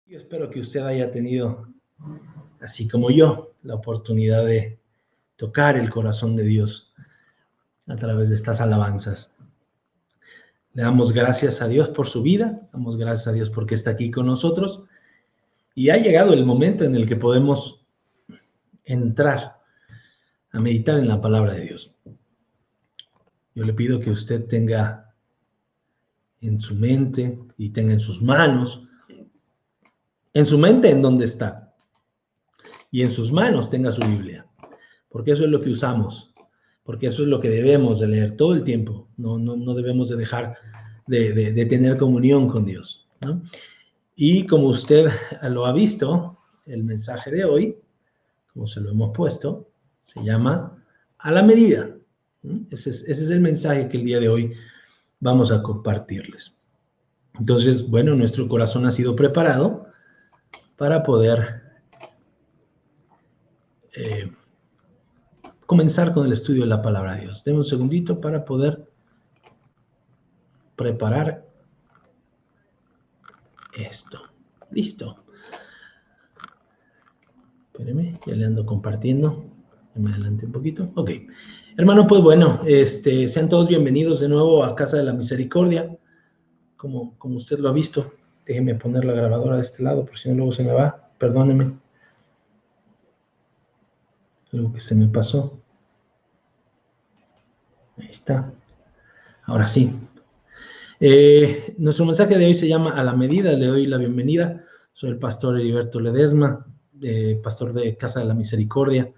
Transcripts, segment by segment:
Yo espero que usted haya tenido, así como yo, la oportunidad de tocar el corazón de Dios a través de estas alabanzas. Le damos gracias a Dios por su vida, damos gracias a Dios porque está aquí con nosotros y ha llegado el momento en el que podemos entrar a meditar en la palabra de Dios. Yo le pido que usted tenga en su mente y tenga en sus manos, en su mente en donde está, y en sus manos tenga su Biblia, porque eso es lo que usamos, porque eso es lo que debemos de leer todo el tiempo, no debemos de dejar de tener comunión con Dios, ¿no? Y como usted lo ha visto, el mensaje de hoy, como se lo hemos puesto, se llama A la medida. Ese es el mensaje que el día de hoy vamos a compartirles. Entonces, bueno, nuestro corazón ha sido preparado para poder comenzar con el estudio de la palabra de Dios. Denme un segundito para poder preparar esto. Listo. Espéreme, ya le ando compartiendo. Me adelanté un poquito. Ok. Hermano, pues bueno, sean todos bienvenidos de nuevo a Casa de la Misericordia. Como usted lo ha visto, déjeme poner la grabadora de este lado, por si no luego se me va. Perdóneme. Algo que se me pasó. Ahí está. Ahora sí. Nuestro mensaje de hoy se llama A la medida. Le doy la bienvenida. Soy el pastor Heriberto Ledesma, pastor de Casa de la Misericordia.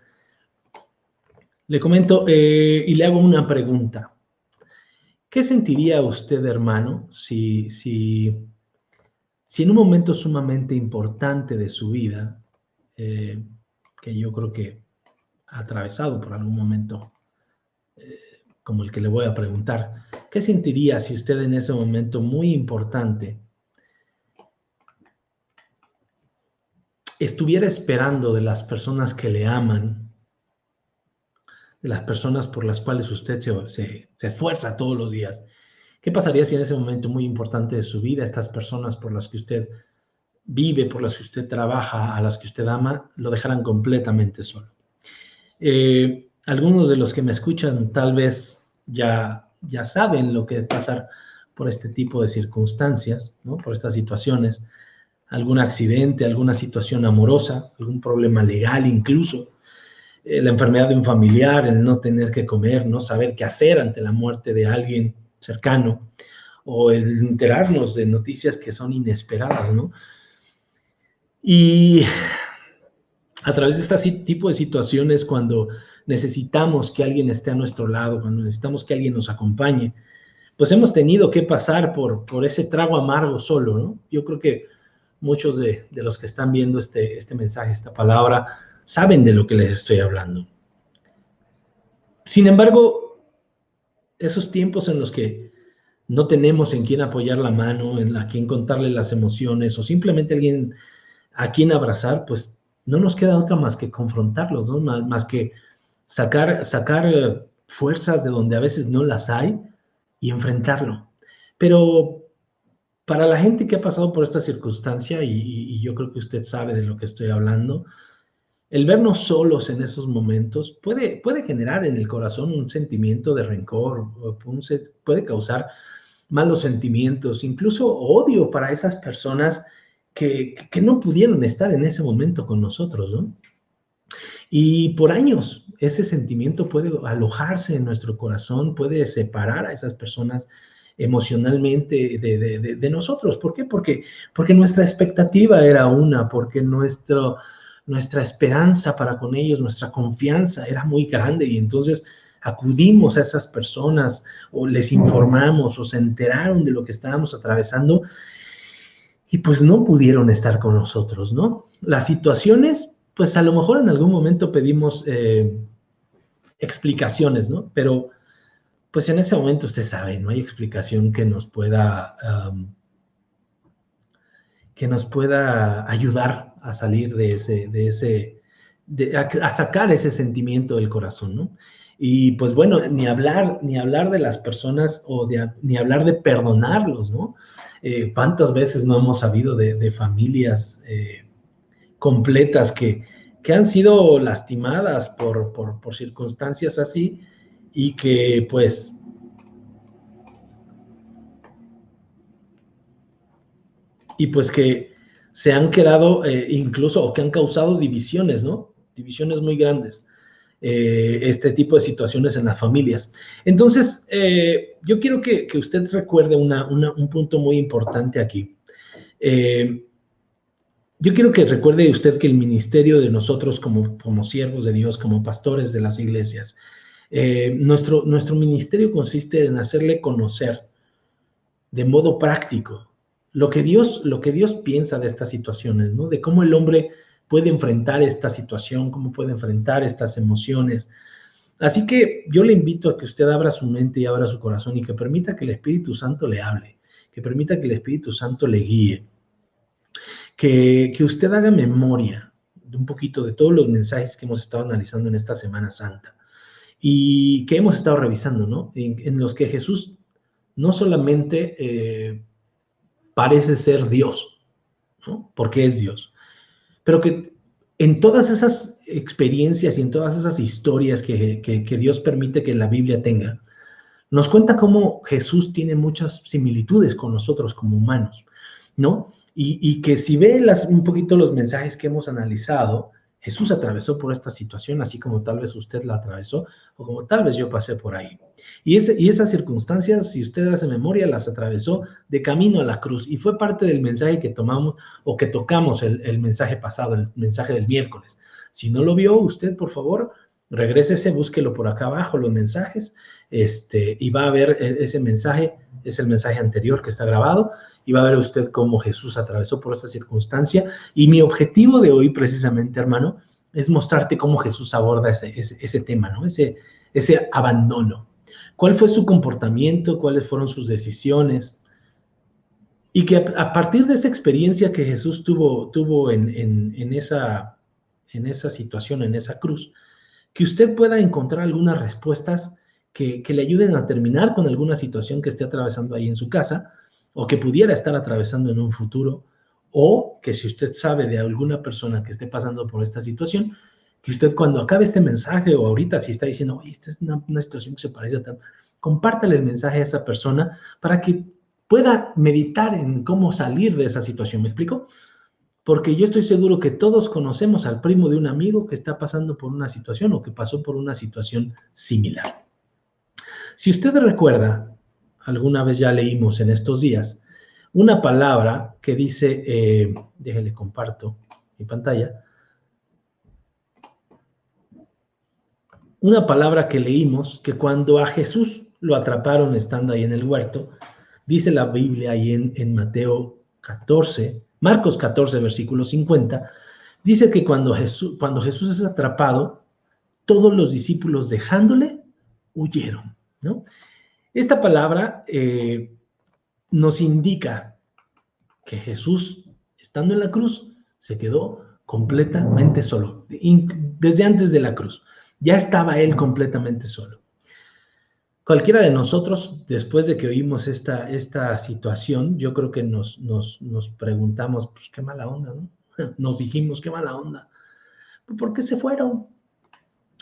Le comento y le hago una pregunta. ¿Qué sentiría usted, hermano, si en un momento sumamente importante de su vida, que yo creo que ha atravesado por algún momento como el que le voy a preguntar, ¿qué sentiría si usted en ese momento muy importante estuviera esperando de las personas que le aman, de las personas por las cuales usted se esfuerza todos los días? ¿Qué pasaría si en ese momento muy importante de su vida, estas personas por las que usted vive, por las que usted trabaja, a las que usted ama, lo dejaran completamente solo? Algunos de los que me escuchan tal vez ya saben lo que es pasar por este tipo de circunstancias, ¿no? Por estas situaciones, algún accidente, alguna situación amorosa, algún problema legal incluso, la enfermedad de un familiar, el no tener que comer, no saber qué hacer ante la muerte de alguien cercano, o el enterarnos de noticias que son inesperadas, ¿no? Y a través de este tipo de situaciones, cuando necesitamos que alguien esté a nuestro lado, cuando necesitamos que alguien nos acompañe, pues hemos tenido que pasar por ese trago amargo solo, ¿no? Yo creo que muchos de los que están viendo este mensaje, esta palabra, saben de lo que les estoy hablando. Sin embargo, esos tiempos en los que no tenemos en quién apoyar la mano, en a quien contarle las emociones o simplemente alguien a quien abrazar, pues no nos queda otra más que confrontarlos, ¿no? Más que sacar fuerzas de donde a veces no las hay y enfrentarlo. Pero para la gente que ha pasado por esta circunstancia, y yo creo que usted sabe de lo que estoy hablando, el vernos solos en esos momentos puede generar en el corazón un sentimiento de rencor, puede causar malos sentimientos, incluso odio para esas personas que no pudieron estar en ese momento con nosotros, ¿no? Y por años ese sentimiento puede alojarse en nuestro corazón, puede separar a esas personas emocionalmente de nosotros. ¿Por qué? Porque nuestra expectativa era una, porque nuestra esperanza para con ellos, nuestra confianza era muy grande y entonces acudimos a esas personas o les informamos o se enteraron de lo que estábamos atravesando y pues no pudieron estar con nosotros, ¿no? Las situaciones, pues a lo mejor en algún momento pedimos explicaciones, ¿no? Pero pues en ese momento usted sabe, no hay explicación que nos pueda ayudar a salir a sacar ese sentimiento del corazón, ¿no? Y pues bueno, ni hablar de las personas ni hablar de perdonarlos, ¿no? ¿Cuántas veces no hemos sabido de familias completas que han sido lastimadas por circunstancias así y que pues que se han quedado incluso o que han causado divisiones, ¿no? Divisiones muy grandes. Este tipo de situaciones en las familias. Entonces, yo quiero que usted recuerde un punto muy importante aquí. Yo quiero que recuerde usted que el ministerio de nosotros como siervos de Dios, como pastores de las iglesias, nuestro ministerio consiste en hacerle conocer de modo práctico lo que Dios piensa de estas situaciones, ¿no? De cómo el hombre puede enfrentar esta situación, cómo puede enfrentar estas emociones. Así que yo le invito a que usted abra su mente y abra su corazón y que permita que el Espíritu Santo le hable, que permita que el Espíritu Santo le guíe, que usted haga memoria de un poquito de todos los mensajes que hemos estado analizando en esta Semana Santa y que hemos estado revisando, ¿no? En los que Jesús no solamente parece ser Dios, ¿no? Porque es Dios, pero que en todas esas experiencias y en todas esas historias que Dios permite que la Biblia tenga, nos cuenta cómo Jesús tiene muchas similitudes con nosotros como humanos, ¿no? Y que si ve un poquito los mensajes que hemos analizado, Jesús atravesó por esta situación, así como tal vez usted la atravesó, o como tal vez yo pasé por ahí. Y esas circunstancias, si usted hace memoria, las atravesó de camino a la cruz, y fue parte del mensaje que tomamos, o que tocamos el mensaje pasado, el mensaje del miércoles. Si no lo vio usted, por favor, regrésese, búsquelo por acá abajo, los mensajes, y va a ver ese mensaje, es el mensaje anterior que está grabado, y va a ver usted cómo Jesús atravesó por esta circunstancia. Y mi objetivo de hoy, precisamente, hermano, es mostrarte cómo Jesús aborda ese tema, ¿no? Ese abandono. ¿Cuál fue su comportamiento? ¿Cuáles fueron sus decisiones? Y que a partir de esa experiencia que Jesús tuvo en esa situación, en esa cruz, que usted pueda encontrar algunas respuestas que le ayuden a terminar con alguna situación que esté atravesando ahí en su casa, o que pudiera estar atravesando en un futuro, o que si usted sabe de alguna persona que esté pasando por esta situación, que usted cuando acabe este mensaje, o ahorita si está diciendo, oye, esta es una situación que se parece a tal, compártale el mensaje a esa persona para que pueda meditar en cómo salir de esa situación. ¿Me explico? Porque yo estoy seguro que todos conocemos al primo de un amigo que está pasando por una situación o que pasó por una situación similar. Si usted recuerda, alguna vez ya leímos en estos días, una palabra que dice, déjenle comparto mi pantalla, una palabra que leímos que cuando a Jesús lo atraparon estando ahí en el huerto, dice la Biblia ahí en Mateo 14, Marcos 14, versículo 50, dice que cuando Jesús es atrapado, todos los discípulos dejándole, huyeron, ¿no? Esta palabra nos indica que Jesús, estando en la cruz, se quedó completamente solo, desde antes de la cruz. Ya estaba él completamente solo. Cualquiera de nosotros, después de que oímos esta situación, yo creo que nos preguntamos, pues qué mala onda, ¿no? Nos dijimos, qué mala onda. ¿Por qué se fueron?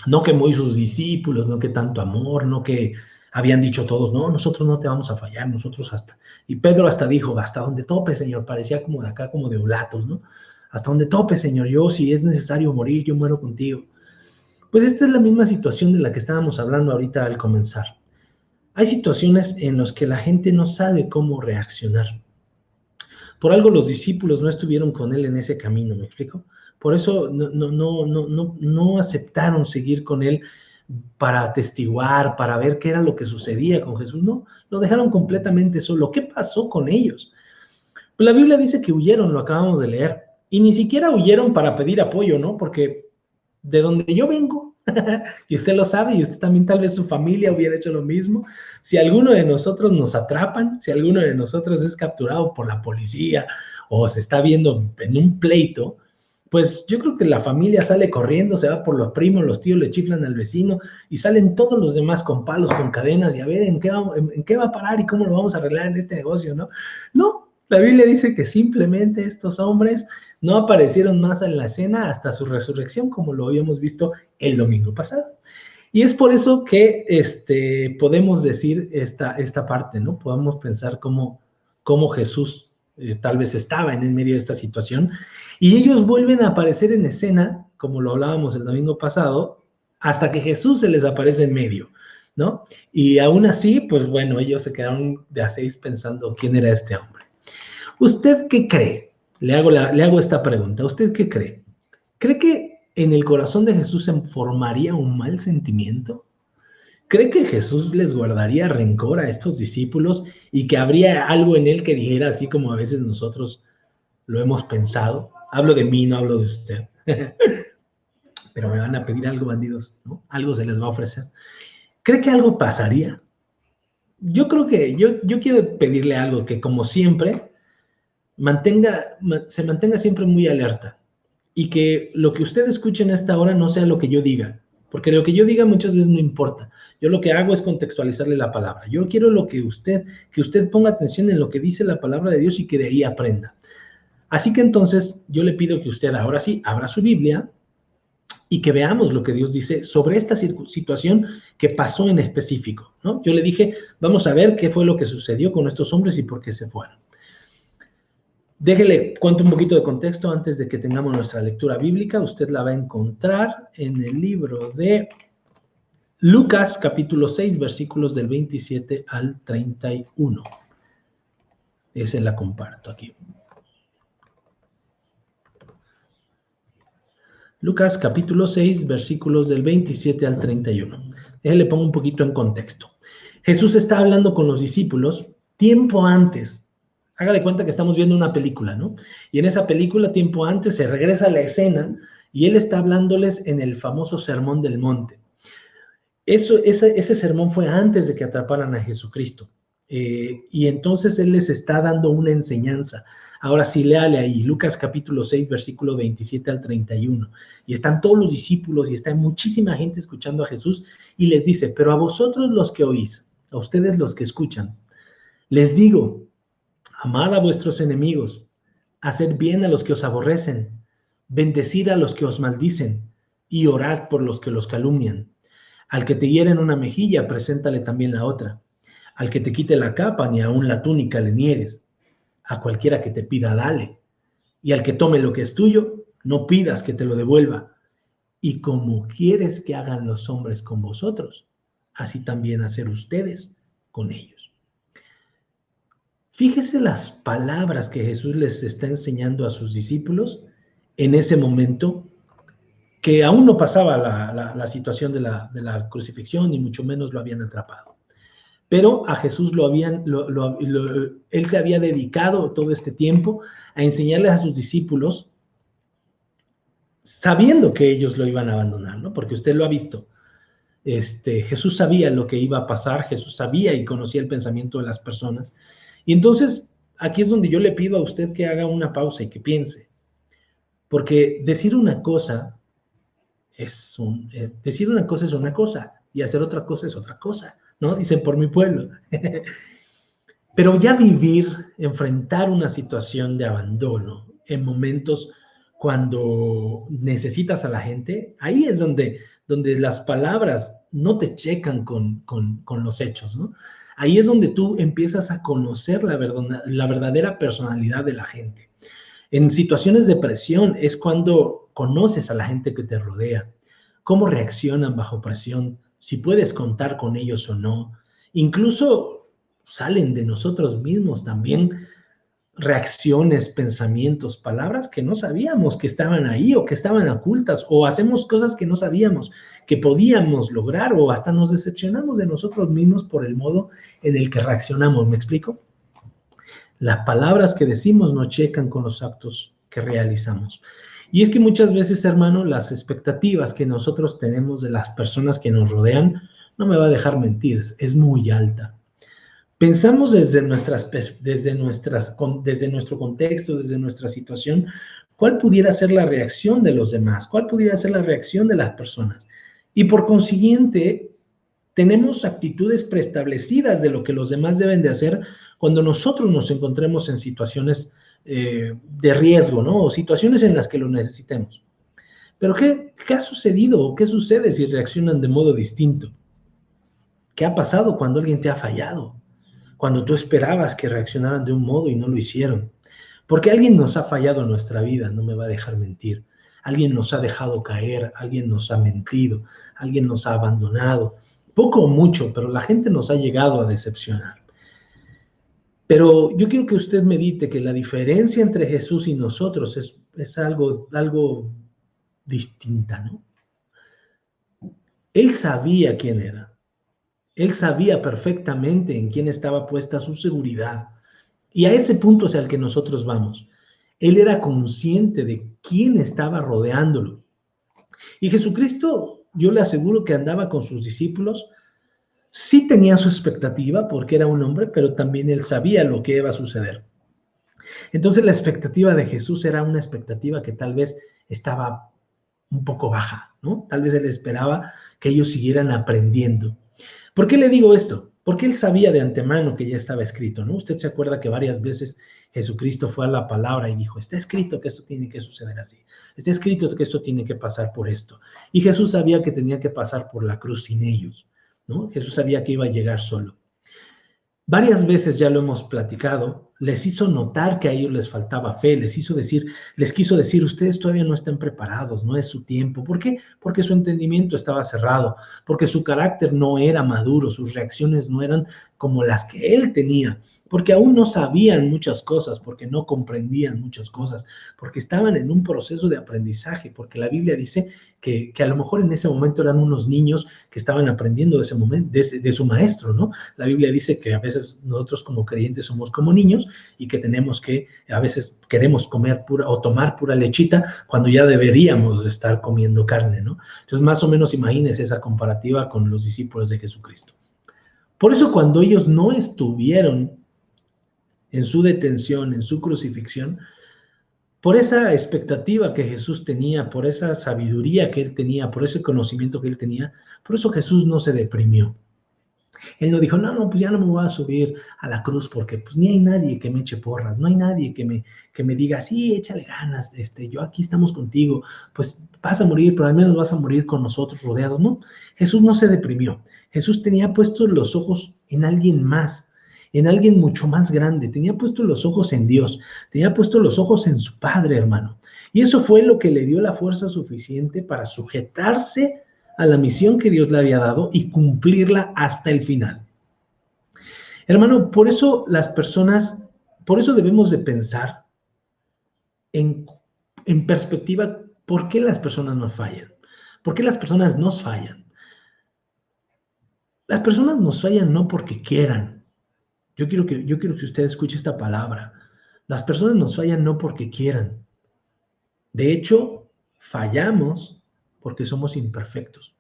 No que muy sus discípulos, no que tanto amor, no que habían dicho todos, no, nosotros no te vamos a fallar, nosotros hasta... Y Pedro hasta dijo, hasta donde tope, Señor, parecía como de acá, como de Oblatos, ¿no? Hasta donde tope, Señor, yo si es necesario morir, yo muero contigo. Pues esta es la misma situación de la que estábamos hablando ahorita al comenzar. Hay situaciones en las que la gente no sabe cómo reaccionar. Por algo los discípulos no estuvieron con él en ese camino, ¿me explico? Por eso no aceptaron seguir con él para atestiguar, para ver qué era lo que sucedía con Jesús. No, lo dejaron completamente solo. ¿Qué pasó con ellos? Pues la Biblia dice que huyeron, lo acabamos de leer. Y ni siquiera huyeron para pedir apoyo, ¿no? Porque de donde yo vengo, y usted lo sabe, y usted también tal vez su familia hubiera hecho lo mismo, si alguno de nosotros nos atrapan, si alguno de nosotros es capturado por la policía o se está viendo en un pleito, Pues yo creo que la familia sale corriendo, se va por los primos, los tíos le chiflan al vecino y salen todos los demás con palos, con cadenas y a ver en qué va a parar y cómo lo vamos a arreglar en este negocio, ¿no? No, la Biblia dice que simplemente estos hombres no aparecieron más en la escena hasta su resurrección, como lo habíamos visto el domingo pasado. Y es por eso que podemos decir esta parte, ¿no? Podemos pensar cómo Jesús tal vez estaba en medio de esta situación, y ellos vuelven a aparecer en escena, como lo hablábamos el domingo pasado, hasta que Jesús se les aparece en medio, ¿no? Y aún así, pues bueno, ellos se quedaron de a seis pensando quién era este hombre. ¿Usted qué cree? Le hago esta pregunta. ¿Usted qué cree? ¿Cree que en el corazón de Jesús se formaría un mal sentimiento? ¿Cree que Jesús les guardaría rencor a estos discípulos y que habría algo en él que dijera, así como a veces nosotros lo hemos pensado? Hablo de mí, no hablo de usted. Pero me van a pedir algo, bandidos, ¿no? Algo se les va a ofrecer. ¿Cree que algo pasaría? Yo creo que yo quiero pedirle algo que, como siempre, se mantenga siempre muy alerta y que lo que usted escuche en esta hora no sea lo que yo diga, porque lo que yo diga muchas veces no importa. Yo lo que hago es contextualizarle la palabra. Yo quiero que usted ponga atención en lo que dice la palabra de Dios y que de ahí aprenda. Así que entonces yo le pido que usted ahora sí abra su Biblia y que veamos lo que Dios dice sobre esta situación que pasó en específico, ¿no? Yo le dije, vamos a ver qué fue lo que sucedió con estos hombres y por qué se fueron. Déjele, cuento un poquito de contexto antes de que tengamos nuestra lectura bíblica. Usted la va a encontrar en el libro de Lucas, capítulo 6, versículos del 27 al 31. Esa la comparto aquí. Lucas, capítulo 6, versículos del 27 al 31. Déjele, pongo un poquito en contexto. Jesús está hablando con los discípulos tiempo antes. Haga de cuenta que estamos viendo una película, ¿no? Y en esa película, tiempo antes, se regresa a la escena y él está hablándoles en el famoso Sermón del Monte. Ese sermón fue antes de que atraparan a Jesucristo. Y entonces él les está dando una enseñanza. Ahora sí, léale ahí, Lucas capítulo 6, versículo 27 al 31. Y están todos los discípulos y está muchísima gente escuchando a Jesús y les dice, pero a vosotros los que oís, a ustedes los que escuchan, les digo, amad a vuestros enemigos, haced bien a los que os aborrecen, bendecid a los que os maldicen y orad por los que los calumnian. Al que te hiere en una mejilla, preséntale también la otra. Al que te quite la capa, ni aun la túnica le niegues. A cualquiera que te pida, dale. Y al que tome lo que es tuyo, no pidas que te lo devuelva. Y como quieres que hagan los hombres con vosotros, así también hacer ustedes con ellos. Fíjese las palabras que Jesús les está enseñando a sus discípulos en ese momento, que aún no pasaba la situación de la crucifixión, ni mucho menos lo habían atrapado. Pero a Jesús él se había dedicado todo este tiempo a enseñarles a sus discípulos, sabiendo que ellos lo iban a abandonar, ¿no? Porque usted lo ha visto. Jesús sabía lo que iba a pasar, Jesús sabía y conocía el pensamiento de las personas. Y entonces, aquí es donde yo le pido a usted que haga una pausa y que piense. Porque decir una cosa es una cosa y hacer otra cosa es otra cosa, ¿no? Dicen por mi pueblo. Pero ya enfrentar una situación de abandono en momentos cuando necesitas a la gente, ahí es donde las palabras no te checan con los hechos, ¿no? Ahí es donde tú empiezas a conocer la verdadera personalidad de la gente. En situaciones de presión es cuando conoces a la gente que te rodea, cómo reaccionan bajo presión, si puedes contar con ellos o no. Incluso salen de nosotros mismos también reacciones, pensamientos, palabras que no sabíamos que estaban ahí o que estaban ocultas, o hacemos cosas que no sabíamos que podíamos lograr, o hasta nos decepcionamos de nosotros mismos por el modo en el que reaccionamos. ¿Me explico? Las palabras que decimos no checan con los actos que realizamos. Y es que muchas veces, hermano, las expectativas que nosotros tenemos de las personas que nos rodean, no me va a dejar mentir, es muy alta. Pensamos desde nuestro contexto, desde nuestra situación, cuál pudiera ser la reacción de los demás, cuál pudiera ser la reacción de las personas. Y por consiguiente, tenemos actitudes preestablecidas de lo que los demás deben de hacer cuando nosotros nos encontremos en situaciones de riesgo, ¿no? O situaciones en las que lo necesitemos. Pero ¿qué ha sucedido o qué sucede si reaccionan de modo distinto? ¿Qué ha pasado cuando alguien te ha fallado? Cuando tú esperabas que reaccionaran de un modo y no lo hicieron. Porque alguien nos ha fallado en nuestra vida, no me va a dejar mentir. Alguien nos ha dejado caer, alguien nos ha mentido, alguien nos ha abandonado. Poco o mucho, pero la gente nos ha llegado a decepcionar. Pero yo quiero que usted medite que la diferencia entre Jesús y nosotros es algo distinta, ¿no? Él sabía quién era. Él sabía perfectamente en quién estaba puesta su seguridad. Y a ese punto es al que nosotros vamos. Él era consciente de quién estaba rodeándolo. Y Jesucristo, yo le aseguro que andaba con sus discípulos. Sí tenía su expectativa porque era un hombre, pero también él sabía lo que iba a suceder. Entonces la expectativa de Jesús era una expectativa que tal vez estaba un poco baja, ¿no? Tal vez él esperaba que ellos siguieran aprendiendo. ¿Por qué le digo esto? Porque él sabía de antemano que ya estaba escrito, ¿no? Usted se acuerda que varias veces Jesucristo fue a la palabra y dijo, está escrito que esto tiene que suceder así, está escrito que esto tiene que pasar por esto. Y Jesús sabía que tenía que pasar por la cruz sin ellos, ¿no? Jesús sabía que iba a llegar solo. Varias veces ya lo hemos platicado, les hizo notar que a ellos les faltaba fe, les quiso decir, ustedes todavía no están preparados, no es su tiempo. ¿Por qué? Porque su entendimiento estaba cerrado, porque su carácter no era maduro, sus reacciones no eran como las que él tenía, porque aún no sabían muchas cosas, porque no comprendían muchas cosas, porque estaban en un proceso de aprendizaje, porque la Biblia dice que a lo mejor en ese momento eran unos niños que estaban aprendiendo de ese momento, de su maestro, ¿no? La Biblia dice que a veces nosotros como creyentes somos como niños y que a veces queremos comer pura o tomar pura lechita cuando ya deberíamos estar comiendo carne, ¿no? Entonces, más o menos imagínense esa comparativa con los discípulos de Jesucristo. Por eso cuando ellos no estuvieron en su detención, en su crucifixión, por esa expectativa que Jesús tenía, por esa sabiduría que él tenía, por ese conocimiento que él tenía, por eso Jesús no se deprimió. Él no dijo, no, pues ya no me voy a subir a la cruz porque pues ni hay nadie que me eche porras, no hay nadie que me diga, sí, échale ganas, yo aquí estamos contigo, pues vas a morir, pero al menos vas a morir con nosotros rodeados, ¿no? Jesús no se deprimió, Jesús tenía puestos los ojos en alguien más, en alguien mucho más grande, tenía puestos los ojos en Dios, tenía puestos los ojos en su Padre, hermano. Y eso fue lo que le dio la fuerza suficiente para sujetarse a la misión que Dios le había dado y cumplirla hasta el final. Hermano, por eso debemos de pensar en perspectiva, ¿por qué las personas nos fallan? ¿Por qué las personas nos fallan? Las personas nos fallan no porque quieran. Yo quiero que usted escuche esta palabra. Las personas nos fallan no porque quieran. De hecho, fallamos porque somos imperfectos.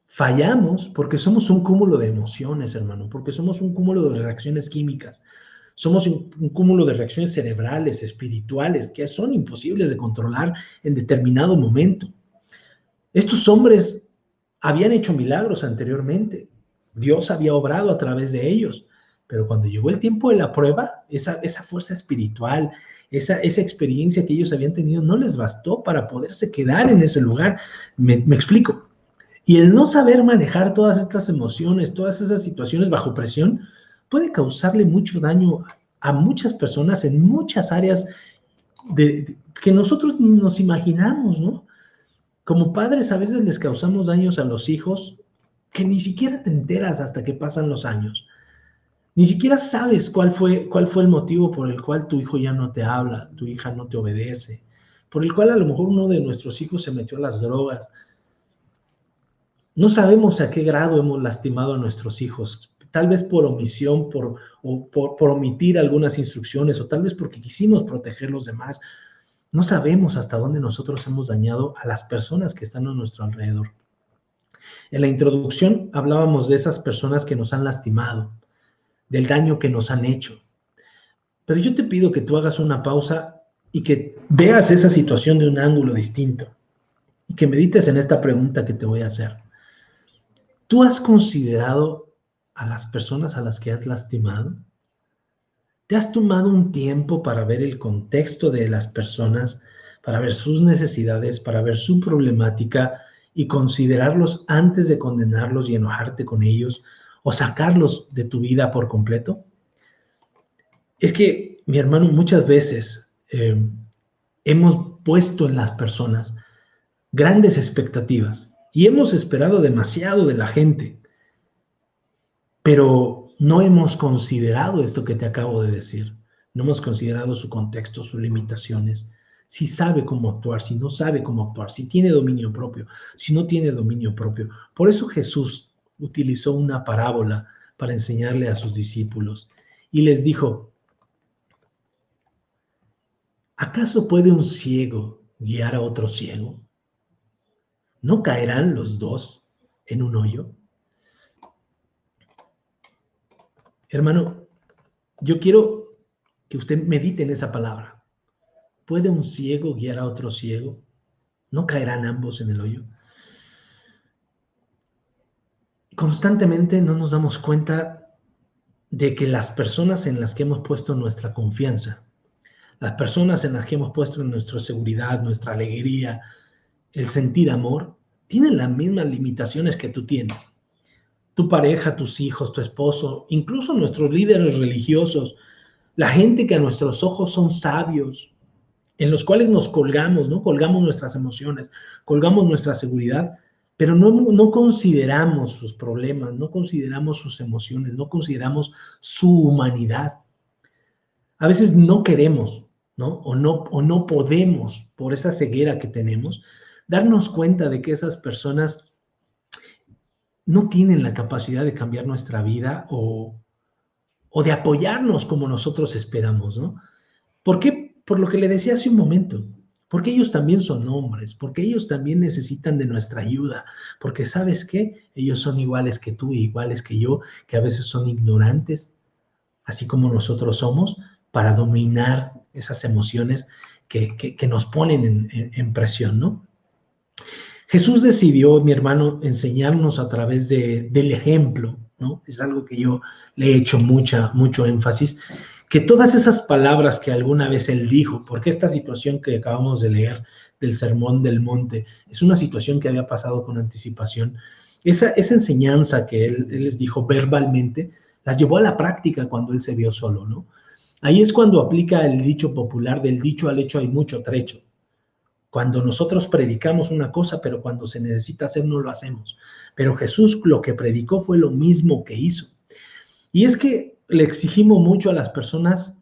Fallamos porque somos un cúmulo de emociones, hermano, porque somos un cúmulo de reacciones químicas, somos un cúmulo de reacciones cerebrales, espirituales, que son imposibles de controlar en determinado momento. Estos hombres habían hecho milagros anteriormente, Dios había obrado a través de ellos, pero cuando llegó el tiempo de la prueba, esa fuerza espiritual, esa experiencia que ellos habían tenido no les bastó para poderse quedar en ese lugar. Me explico. Y el no saber manejar todas estas emociones, todas esas situaciones bajo presión, puede causarle mucho daño a muchas personas en muchas áreas que nosotros ni nos imaginamos, ¿no? Como padres a veces les causamos daños a los hijos que ni siquiera te enteras hasta que pasan los años. Ni siquiera sabes cuál fue el motivo por el cual tu hijo ya no te habla, tu hija no te obedece, por el cual a lo mejor uno de nuestros hijos se metió a las drogas. No sabemos a qué grado hemos lastimado a nuestros hijos, tal vez por omisión, por omitir algunas instrucciones, o tal vez porque quisimos proteger a los demás. No sabemos hasta dónde nosotros hemos dañado a las personas que están a nuestro alrededor. En la introducción hablábamos de esas personas que nos han lastimado. del daño que nos han hecho. Pero yo te pido que tú hagas una pausa y que veas esa situación de un ángulo distinto y que medites en esta pregunta que te voy a hacer. ¿Tú has considerado a las personas a las que has lastimado? ¿Te has tomado un tiempo para ver el contexto de las personas, para ver sus necesidades, para ver su problemática y considerarlos antes de condenarlos y enojarte con ellos o sacarlos de tu vida por completo? Es que, mi hermano, muchas veces hemos puesto en las personas grandes expectativas y hemos esperado demasiado de la gente, pero no hemos considerado esto que te acabo de decir. No hemos considerado su contexto, sus limitaciones, si sabe cómo actuar, si no sabe cómo actuar, si tiene dominio propio, si no tiene dominio propio. Por eso Jesús utilizó una parábola para enseñarle a sus discípulos y les dijo: ¿acaso puede un ciego guiar a otro ciego? ¿No caerán los dos en un hoyo? Hermano, yo quiero que usted medite en esa palabra. ¿Puede un ciego guiar a otro ciego? ¿No caerán ambos en el hoyo? Constantemente no nos damos cuenta de que las personas en las que hemos puesto nuestra confianza, las personas en las que hemos puesto nuestra seguridad, nuestra alegría, el sentir amor, tienen las mismas limitaciones que tú tienes. Tu pareja, tus hijos, tu esposo, incluso nuestros líderes religiosos, la gente que a nuestros ojos son sabios, en los cuales nos colgamos, ¿no? Colgamos nuestras emociones, colgamos nuestra seguridad, pero no consideramos sus problemas, no consideramos sus emociones, no consideramos su humanidad. A veces no queremos, ¿no? O no podemos, por esa ceguera que tenemos, darnos cuenta de que esas personas no tienen la capacidad de cambiar nuestra vida o de apoyarnos como nosotros esperamos, ¿no? ¿Por qué? Por lo que le decía hace un momento, porque ellos también son hombres, porque ellos también necesitan de nuestra ayuda, porque ¿sabes qué? Ellos son iguales que tú, iguales que yo, que a veces son ignorantes, así como nosotros somos, para dominar esas emociones que nos ponen en presión, ¿no? Jesús decidió, mi hermano, enseñarnos a través del ejemplo, ¿no? Es algo que yo le he hecho mucho énfasis, que todas esas palabras que alguna vez él dijo, porque esta situación que acabamos de leer del Sermón del Monte es una situación que había pasado con anticipación, esa enseñanza que él les dijo verbalmente, las llevó a la práctica cuando él se vio solo, ¿no? Ahí es cuando aplica el dicho popular: del dicho al hecho hay mucho trecho. Cuando nosotros predicamos una cosa, pero cuando se necesita hacer no lo hacemos. Pero Jesús lo que predicó fue lo mismo que hizo. Y es que le exigimos mucho a las personas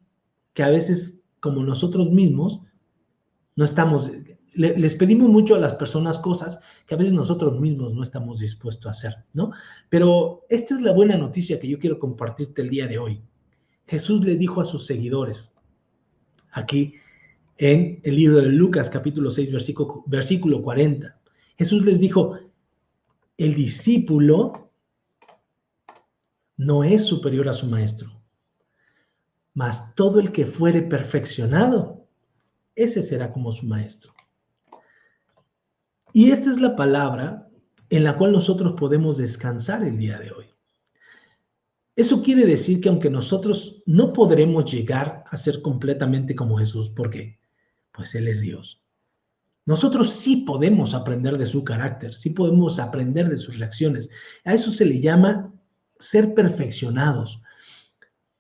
que a veces, como nosotros mismos, no estamos, les pedimos mucho a las personas cosas que a veces nosotros mismos no estamos dispuestos a hacer, ¿no? Pero esta es la buena noticia que yo quiero compartirte el día de hoy. Jesús le dijo a sus seguidores, aquí en el libro de Lucas, capítulo 6, versículo 40. Jesús les dijo: el discípulo no es superior a su maestro, mas todo el que fuere perfeccionado, ese será como su maestro. Y esta es la palabra en la cual nosotros podemos descansar el día de hoy. Eso quiere decir que aunque nosotros no podremos llegar a ser completamente como Jesús, ¿por qué? Pues Él es Dios. Nosotros sí podemos aprender de su carácter, sí podemos aprender de sus reacciones. A eso se le llama ser perfeccionados.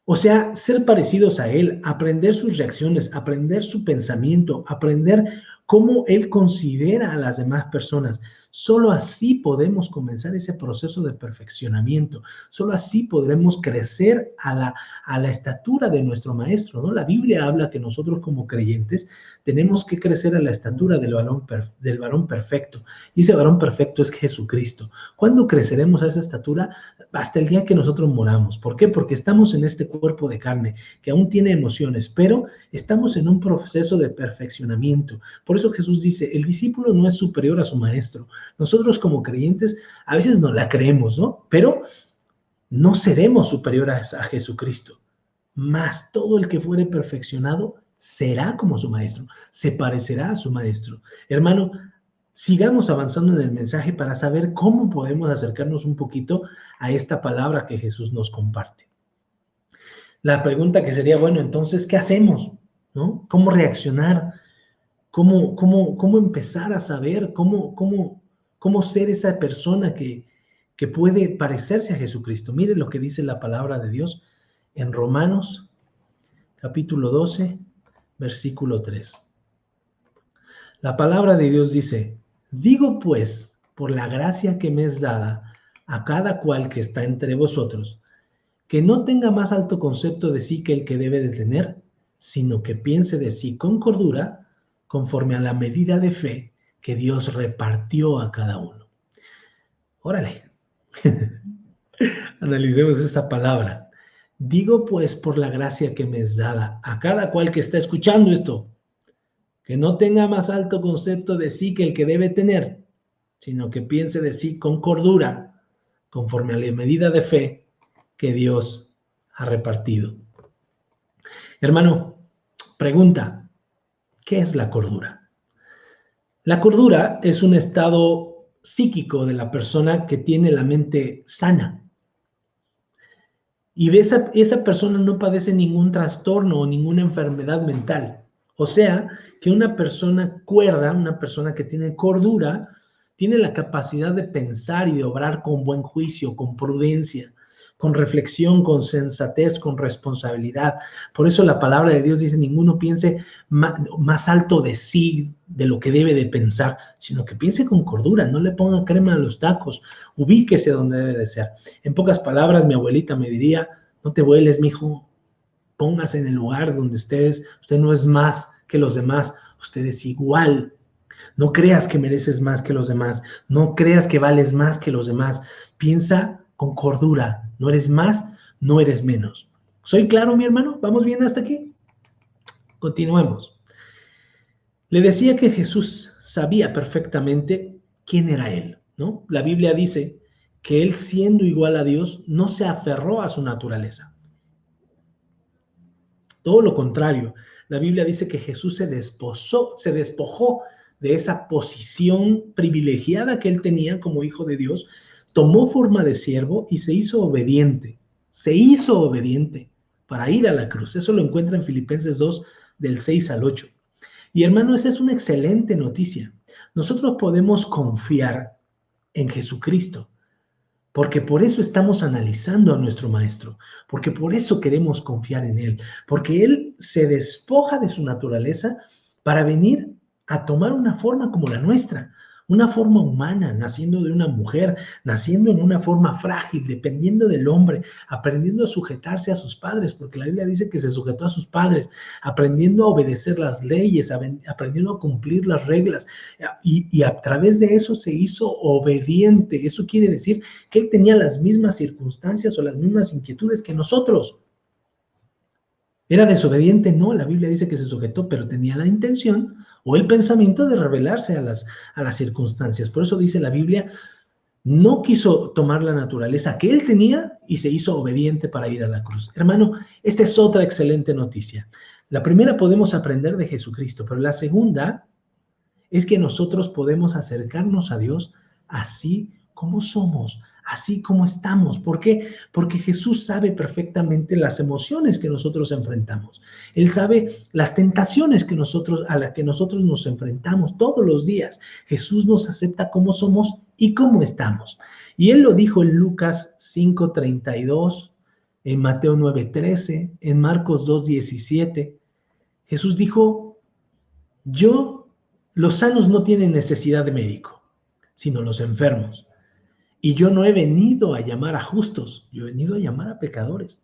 O sea, ser parecidos a Él, aprender sus reacciones, aprender su pensamiento, aprender cómo Él considera a las demás personas. Solo así podemos comenzar ese proceso de perfeccionamiento. Solo así podremos crecer a la estatura de nuestro Maestro, ¿no? La Biblia habla que nosotros como creyentes tenemos que crecer a la estatura del varón perfecto. Y ese varón perfecto es Jesucristo. ¿Cuándo creceremos a esa estatura? Hasta el día que nosotros moramos. ¿Por qué? Porque estamos en este cuerpo de carne que aún tiene emociones, pero estamos en un proceso de perfeccionamiento. Por eso Jesús dice: el discípulo no es superior a su maestro. Nosotros como creyentes a veces no la creemos, ¿no? Pero no seremos superiores a Jesucristo, mas todo el que fuere perfeccionado será como su maestro, se parecerá a su maestro. Hermano, sigamos avanzando en el mensaje para saber cómo podemos acercarnos un poquito a esta palabra que Jesús nos comparte. La pregunta que sería, bueno, entonces, ¿qué hacemos? ¿No? ¿Cómo reaccionar? ¿Cómo empezar a saber? ¿Cómo ser esa persona que puede parecerse a Jesucristo? Mire lo que dice la palabra de Dios en Romanos, capítulo 12, versículo 3. La palabra de Dios dice, digo pues, por la gracia que me es dada a cada cual que está entre vosotros, que no tenga más alto concepto de sí que el que debe de tener, sino que piense de sí con cordura, conforme a la medida de fe que Dios repartió a cada uno. Órale, analicemos esta palabra. Digo pues por la gracia que me es dada a cada cual que está escuchando esto, que no tenga más alto concepto de sí que el que debe tener, sino que piense de sí con cordura, conforme a la medida de fe que Dios ha repartido. Hermano, pregunta, ¿qué es la cordura? La cordura es un estado psíquico de la persona que tiene la mente sana. Y esa persona no padece ningún trastorno o ninguna enfermedad mental. O sea, que una persona cuerda, una persona que tiene cordura, tiene la capacidad de pensar y de obrar con buen juicio, con prudencia, con reflexión, con sensatez, con responsabilidad. Por eso la palabra de Dios dice, ninguno piense más alto de sí, de lo que debe de pensar, sino que piense con cordura, no le ponga crema a los tacos, ubíquese donde debe de ser. En pocas palabras, mi abuelita me diría, no te vueles, mijo, póngase en el lugar donde usted no es más que los demás, usted es igual. No creas que mereces más que los demás, no creas que vales más que los demás. Piensa con cordura, no eres más, no eres menos. ¿Soy claro, mi hermano? ¿Vamos bien hasta aquí? Continuemos. Le decía que Jesús sabía perfectamente quién era él, ¿no? La Biblia dice que él, siendo igual a Dios, no se aferró a su naturaleza. Todo lo contrario, la Biblia dice que Jesús se despojó de esa posición privilegiada que él tenía como hijo de Dios, tomó forma de siervo y se hizo obediente para ir a la cruz. Eso lo encuentra en Filipenses 2, del 6 al 8. Y hermano, esa es una excelente noticia. Nosotros podemos confiar en Jesucristo, porque por eso estamos analizando a nuestro Maestro, porque por eso queremos confiar en Él, porque Él se despoja de su naturaleza para venir a tomar una forma como la nuestra, una forma humana, naciendo de una mujer, naciendo en una forma frágil, dependiendo del hombre, aprendiendo a sujetarse a sus padres, porque la Biblia dice que se sujetó a sus padres, aprendiendo a obedecer las leyes, aprendiendo a cumplir las reglas, y a través de eso se hizo obediente. Eso quiere decir que él tenía las mismas circunstancias o las mismas inquietudes que nosotros. ¿Era desobediente? No, la Biblia dice que se sujetó, pero tenía la intención o el pensamiento de rebelarse a las circunstancias. Por eso dice la Biblia, no quiso tomar la naturaleza que él tenía y se hizo obediente para ir a la cruz. Hermano, esta es otra excelente noticia. La primera, podemos aprender de Jesucristo, pero la segunda es que nosotros podemos acercarnos a Dios así como somos, así como estamos. ¿Por qué? Porque Jesús sabe perfectamente las emociones que nosotros enfrentamos. Él sabe las tentaciones a las que nosotros nos enfrentamos todos los días. Jesús nos acepta como somos y como estamos. Y Él lo dijo en Lucas 5:32, en Mateo 9:13, en Marcos 2:17. Jesús dijo, los sanos no tienen necesidad de médico, sino los enfermos. Y yo no he venido a llamar a justos, yo he venido a llamar a pecadores.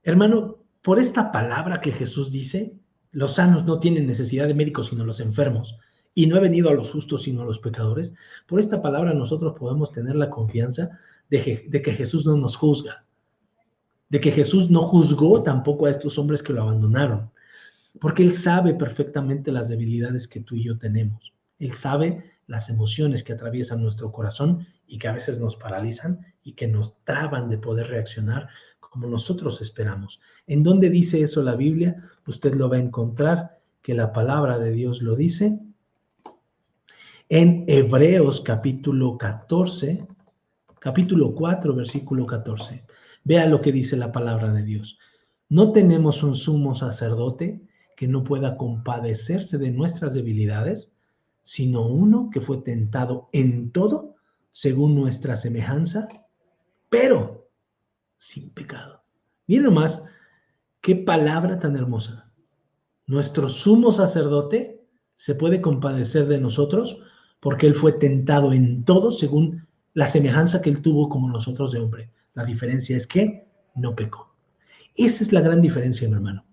Hermano, por esta palabra que Jesús dice, los sanos no tienen necesidad de médicos, sino los enfermos. Y no he venido a los justos, sino a los pecadores. Por esta palabra nosotros podemos tener la confianza de que Jesús no nos juzga, de que Jesús no juzgó tampoco a estos hombres que lo abandonaron, porque Él sabe perfectamente las debilidades que tú y yo tenemos. Él sabe las emociones que atraviesan nuestro corazón y que a veces nos paralizan y que nos traban de poder reaccionar como nosotros esperamos. ¿En dónde dice eso la Biblia? Usted lo va a encontrar, que la palabra de Dios lo dice en Hebreos capítulo 14, capítulo 4, versículo 14. Vea lo que dice la palabra de Dios. No tenemos un sumo sacerdote que no pueda compadecerse de nuestras debilidades, sino uno que fue tentado en todo, según nuestra semejanza, pero sin pecado. Miren nomás, qué palabra tan hermosa. Nuestro sumo sacerdote se puede compadecer de nosotros porque él fue tentado en todo según la semejanza que él tuvo como nosotros de hombre. La diferencia es que no pecó. Esa es la gran diferencia, mi hermano.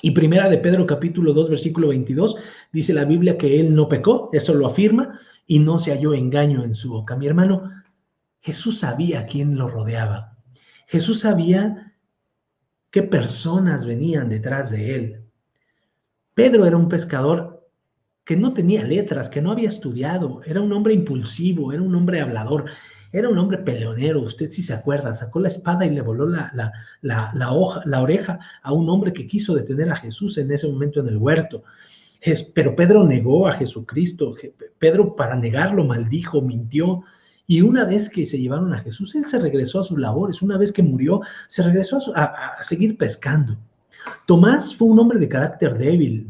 Y primera de Pedro capítulo 2, versículo 22, dice la Biblia que él no pecó, eso lo afirma, y no se halló engaño en su boca. Mi hermano, Jesús sabía quién lo rodeaba. Jesús sabía qué personas venían detrás de él. Pedro era un pescador que no tenía letras, que no había estudiado, era un hombre impulsivo, era un hombre hablador, era un hombre peleonero. Usted sí se acuerda, sacó la espada y le voló la oreja a un hombre que quiso detener a Jesús en ese momento en el huerto. Pero Pedro negó a Jesucristo. Pedro, para negarlo, maldijo, mintió. Y una vez que se llevaron a Jesús, él se regresó a sus labores. Una vez que murió, se regresó a seguir pescando. Tomás fue un hombre de carácter débil,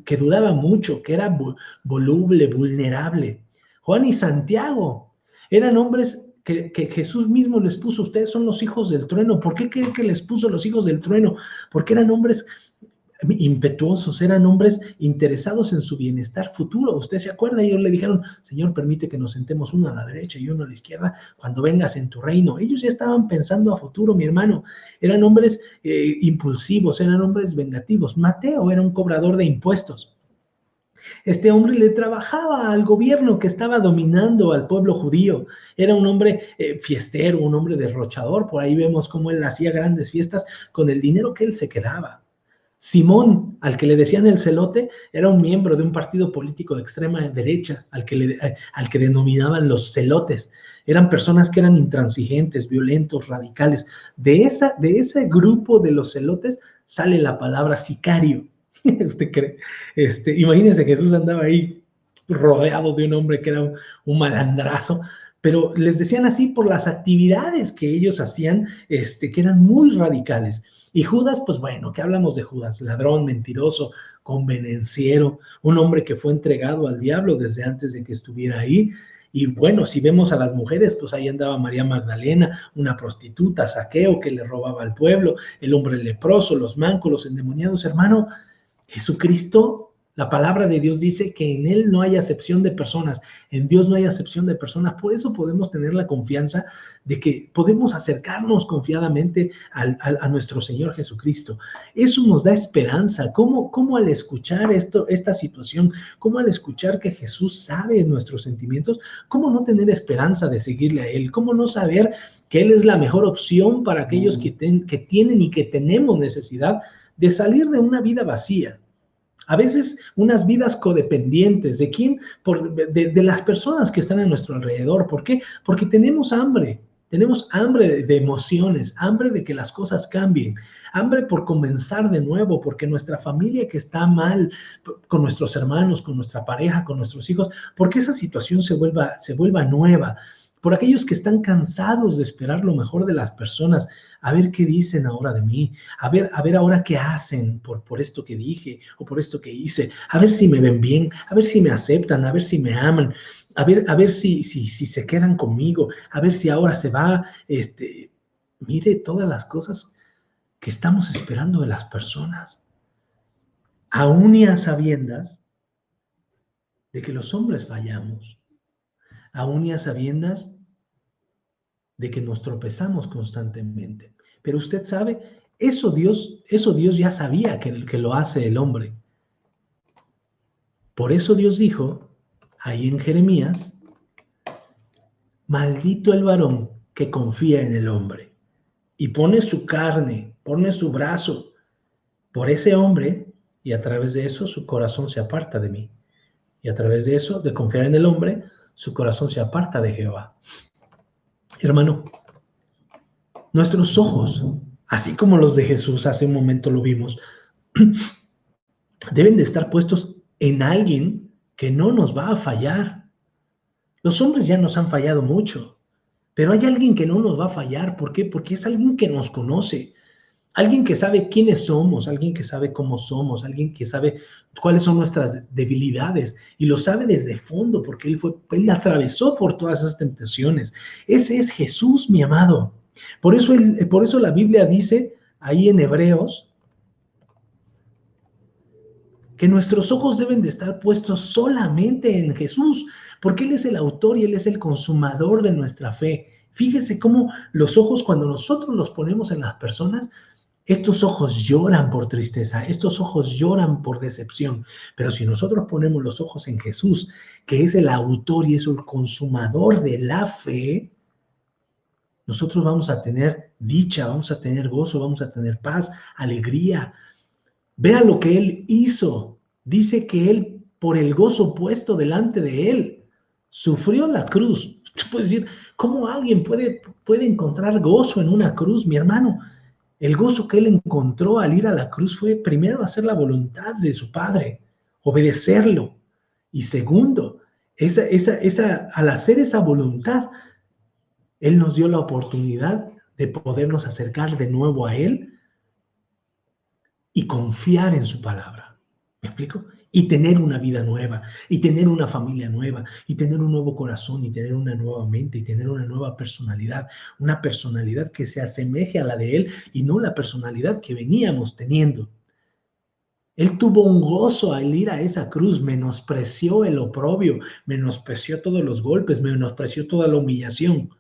que dudaba mucho, que era voluble, vulnerable. Juan y Santiago eran hombres que Jesús mismo les puso. Ustedes son los hijos del trueno. ¿Por qué creen que les puso los hijos del trueno? Porque eran hombres impetuosos, eran hombres interesados en su bienestar futuro. Usted se acuerda, ellos le dijeron: Señor, permite que nos sentemos uno a la derecha y uno a la izquierda cuando vengas en tu reino. Ellos ya estaban pensando a futuro, mi hermano. Eran hombres impulsivos, eran hombres vengativos. Mateo era un cobrador de impuestos. Este hombre le trabajaba al gobierno que estaba dominando al pueblo judío. Era un hombre fiestero, un hombre derrochador. Por ahí vemos cómo él hacía grandes fiestas con el dinero que él se quedaba. Simón, al que le decían el celote, era un miembro de un partido político de extrema derecha, al que denominaban los celotes. Eran personas que eran intransigentes, violentos, radicales. De ese grupo de los celotes sale la palabra sicario. ¿Usted cree? Imagínense, Jesús andaba ahí rodeado de un hombre que era un malandrazo, pero les decían así por las actividades que ellos hacían, que eran muy radicales. Y Judas, pues bueno, ¿qué hablamos de Judas? Ladrón, mentiroso, convenenciero, un hombre que fue entregado al diablo desde antes de que estuviera ahí. Y bueno, si vemos a las mujeres, pues ahí andaba María Magdalena, una prostituta, Zaqueo, que le robaba al pueblo, el hombre leproso, los mancos, los endemoniados. Hermano, Jesucristo, la palabra de Dios dice que en Él no hay acepción de personas, en Dios no hay acepción de personas. Por eso podemos tener la confianza de que podemos acercarnos confiadamente a nuestro Señor Jesucristo. Eso nos da esperanza. ¿Cómo al escuchar esta situación, cómo al escuchar que Jesús sabe nuestros sentimientos, cómo no tener esperanza de seguirle a Él? ¿Cómo no saber que Él es la mejor opción para aquellos que tienen y que tenemos necesidad de salir de una vida vacía? A veces unas vidas codependientes. ¿De quién? De las personas que están a nuestro alrededor. ¿Por qué? Porque tenemos hambre de emociones, hambre de que las cosas cambien, hambre por comenzar de nuevo, porque nuestra familia que está mal, con nuestros hermanos, con nuestra pareja, con nuestros hijos, porque esa situación se vuelva nueva. Por aquellos que están cansados de esperar lo mejor de las personas, a ver qué dicen ahora de mí, a ver ahora qué hacen por esto que dije o por esto que hice, a ver si me ven bien, a ver si me aceptan, a ver si me aman, a ver si se quedan conmigo, a ver si ahora se va. Mire todas las cosas que estamos esperando de las personas, aún y a sabiendas de que los hombres fallamos, aún y a sabiendas de que nos tropezamos constantemente. Pero usted sabe, eso Dios ya sabía que lo hace el hombre. Por eso Dios dijo, ahí en Jeremías: maldito el varón que confía en el hombre y pone su carne, pone su brazo por ese hombre, y a través de eso su corazón se aparta de mí. Y a través de eso, de confiar en el hombre, su corazón se aparta de Jehová. Hermano, Nuestros ojos, así como los de Jesús, hace un momento lo vimos, deben de estar puestos en alguien que no nos va a fallar. Los hombres ya nos han fallado mucho, pero hay alguien que no nos va a fallar. ¿Por qué? Porque es alguien que nos conoce, alguien que sabe quiénes somos, alguien que sabe cómo somos, alguien que sabe cuáles son nuestras debilidades y lo sabe desde fondo porque él atravesó por todas esas tentaciones. Ese es Jesús, mi amado. Por eso la Biblia dice ahí en Hebreos que nuestros ojos deben de estar puestos solamente en Jesús, porque Él es el autor y Él es el consumador de nuestra fe. Fíjese cómo los ojos, cuando nosotros los ponemos en las personas, estos ojos lloran por tristeza, estos ojos lloran por decepción, pero si nosotros ponemos los ojos en Jesús, que es el autor y es el consumador de la fe, nosotros vamos a tener dicha, vamos a tener gozo, vamos a tener paz, alegría. Vea lo que Él hizo. Dice que Él, por el gozo puesto delante de Él, sufrió la cruz. Puedes decir, ¿cómo alguien puede encontrar gozo en una cruz, mi hermano? El gozo que él encontró al ir a la cruz fue primero hacer la voluntad de su Padre, obedecerlo. Y segundo, al hacer esa voluntad, Él nos dio la oportunidad de podernos acercar de nuevo a Él y confiar en su palabra. ¿Me explico? Y tener una vida nueva, y tener una familia nueva, y tener un nuevo corazón, y tener una nueva mente, y tener una nueva personalidad, una personalidad que se asemeje a la de Él y no la personalidad que veníamos teniendo. Él tuvo un gozo al ir a esa cruz, menospreció el oprobio, menospreció todos los golpes, menospreció toda la humillación.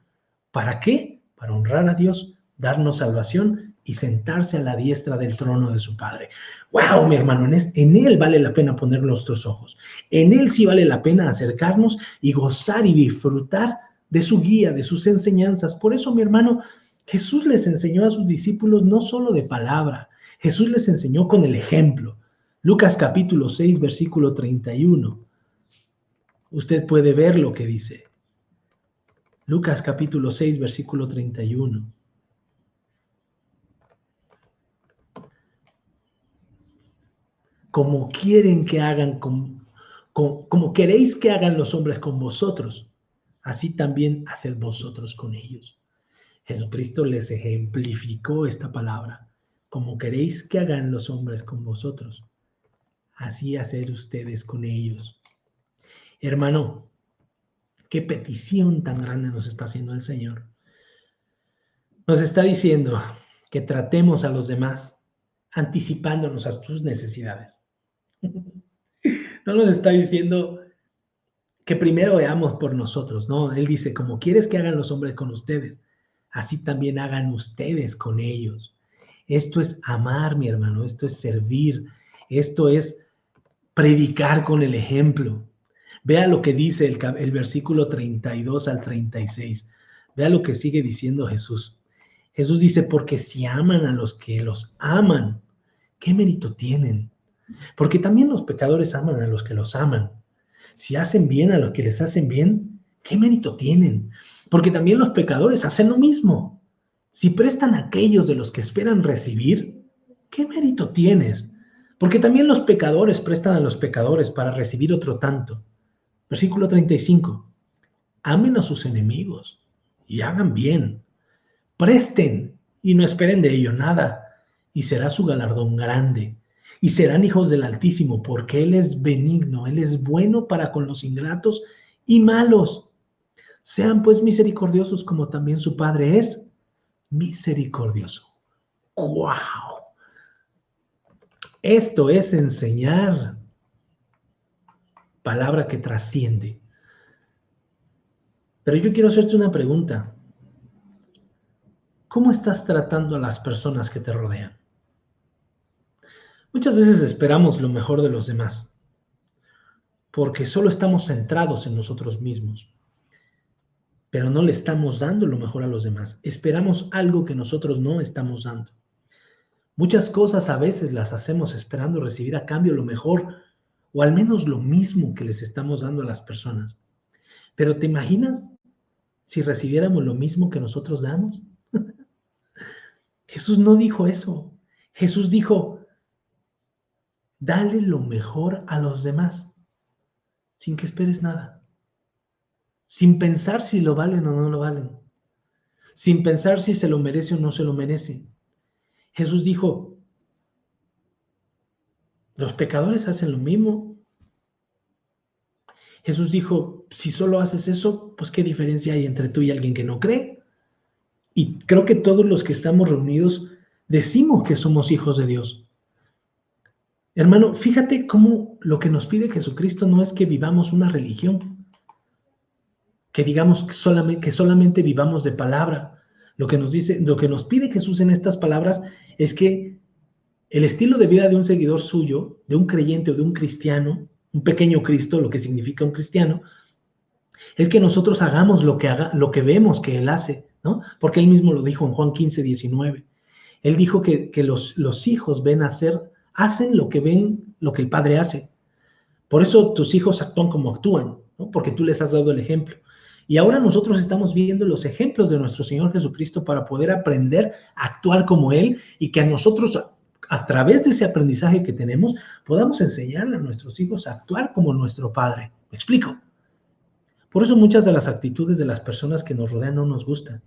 ¿Para qué? Para honrar a Dios, darnos salvación y sentarse a la diestra del trono de su Padre. ¡Wow, mi hermano! En Él vale la pena poner nuestros ojos. En Él sí vale la pena acercarnos y gozar y disfrutar de su guía, de sus enseñanzas. Por eso, mi hermano, Jesús les enseñó a sus discípulos no solo de palabra, Jesús les enseñó con el ejemplo. Lucas capítulo 6, versículo 31. Usted puede ver lo que dice. Lucas capítulo 6, versículo 31. Como quieren que hagan, como queréis que hagan los hombres con vosotros, así también haced vosotros con ellos. Jesucristo les ejemplificó esta palabra. Como queréis que hagan los hombres con vosotros, así haced ustedes con ellos. Hermano, qué petición tan grande nos está haciendo el Señor. Nos está diciendo que tratemos a los demás anticipándonos a sus necesidades. No nos está diciendo que primero veamos por nosotros, no. Él dice, como quieres que hagan los hombres con ustedes, así también hagan ustedes con ellos. Esto es amar, mi hermano, esto es servir, esto es predicar con el ejemplo. Vea lo que dice el versículo 32 al 36. Vea lo que sigue diciendo Jesús. Jesús dice, porque si aman a los que los aman, ¿qué mérito tienen? Porque también los pecadores aman a los que los aman. Si hacen bien a los que les hacen bien, ¿qué mérito tienen? Porque también los pecadores hacen lo mismo. Si prestan a aquellos de los que esperan recibir, ¿qué mérito tienes? Porque también los pecadores prestan a los pecadores para recibir otro tanto. Versículo 35. Amen a sus enemigos y hagan bien. Presten y no esperen de ello nada, y será su galardón grande. Y serán hijos del Altísimo, porque Él es benigno, Él es bueno para con los ingratos y malos. Sean pues misericordiosos como también su Padre es misericordioso. ¡Wow! Esto es enseñar, palabra que trasciende. Pero yo quiero hacerte una pregunta. ¿Cómo estás tratando a las personas que te rodean? Muchas veces esperamos lo mejor de los demás, porque solo estamos centrados en nosotros mismos, pero no le estamos dando lo mejor a los demás. Esperamos algo que nosotros no estamos dando. Muchas cosas a veces las hacemos esperando recibir a cambio lo mejor, o al menos lo mismo que les estamos dando a las personas. Pero ¿te imaginas si recibiéramos lo mismo que nosotros damos? Jesús no dijo eso. Jesús dijo, dale lo mejor a los demás, sin que esperes nada, sin pensar si lo valen o no lo valen, sin pensar si se lo merece o no se lo merece. Jesús dijo, los pecadores hacen lo mismo. Jesús dijo, si solo haces eso, pues qué diferencia hay entre tú y alguien que no cree. Y creo que todos los que estamos reunidos decimos que somos hijos de Dios. Hermano, fíjate cómo lo que nos pide Jesucristo no es que vivamos una religión, que digamos que solamente vivamos de palabra. Lo que nos pide Jesús en estas palabras es que el estilo de vida de un seguidor suyo, de un creyente o de un cristiano, un pequeño Cristo, lo que significa un cristiano, es que nosotros hagamos lo que vemos que Él hace, ¿no? Porque Él mismo lo dijo en Juan 15:19. Él dijo que los hijos hacen lo que ven, lo que el Padre hace. Por eso tus hijos actúan como actúan, ¿no? Porque tú les has dado el ejemplo. Y ahora nosotros estamos viendo los ejemplos de nuestro Señor Jesucristo para poder aprender a actuar como Él y que a nosotros, a través de ese aprendizaje que tenemos, podamos enseñarle a nuestros hijos a actuar como nuestro Padre. ¿Me explico? Por eso muchas de las actitudes de las personas que nos rodean no nos gustan,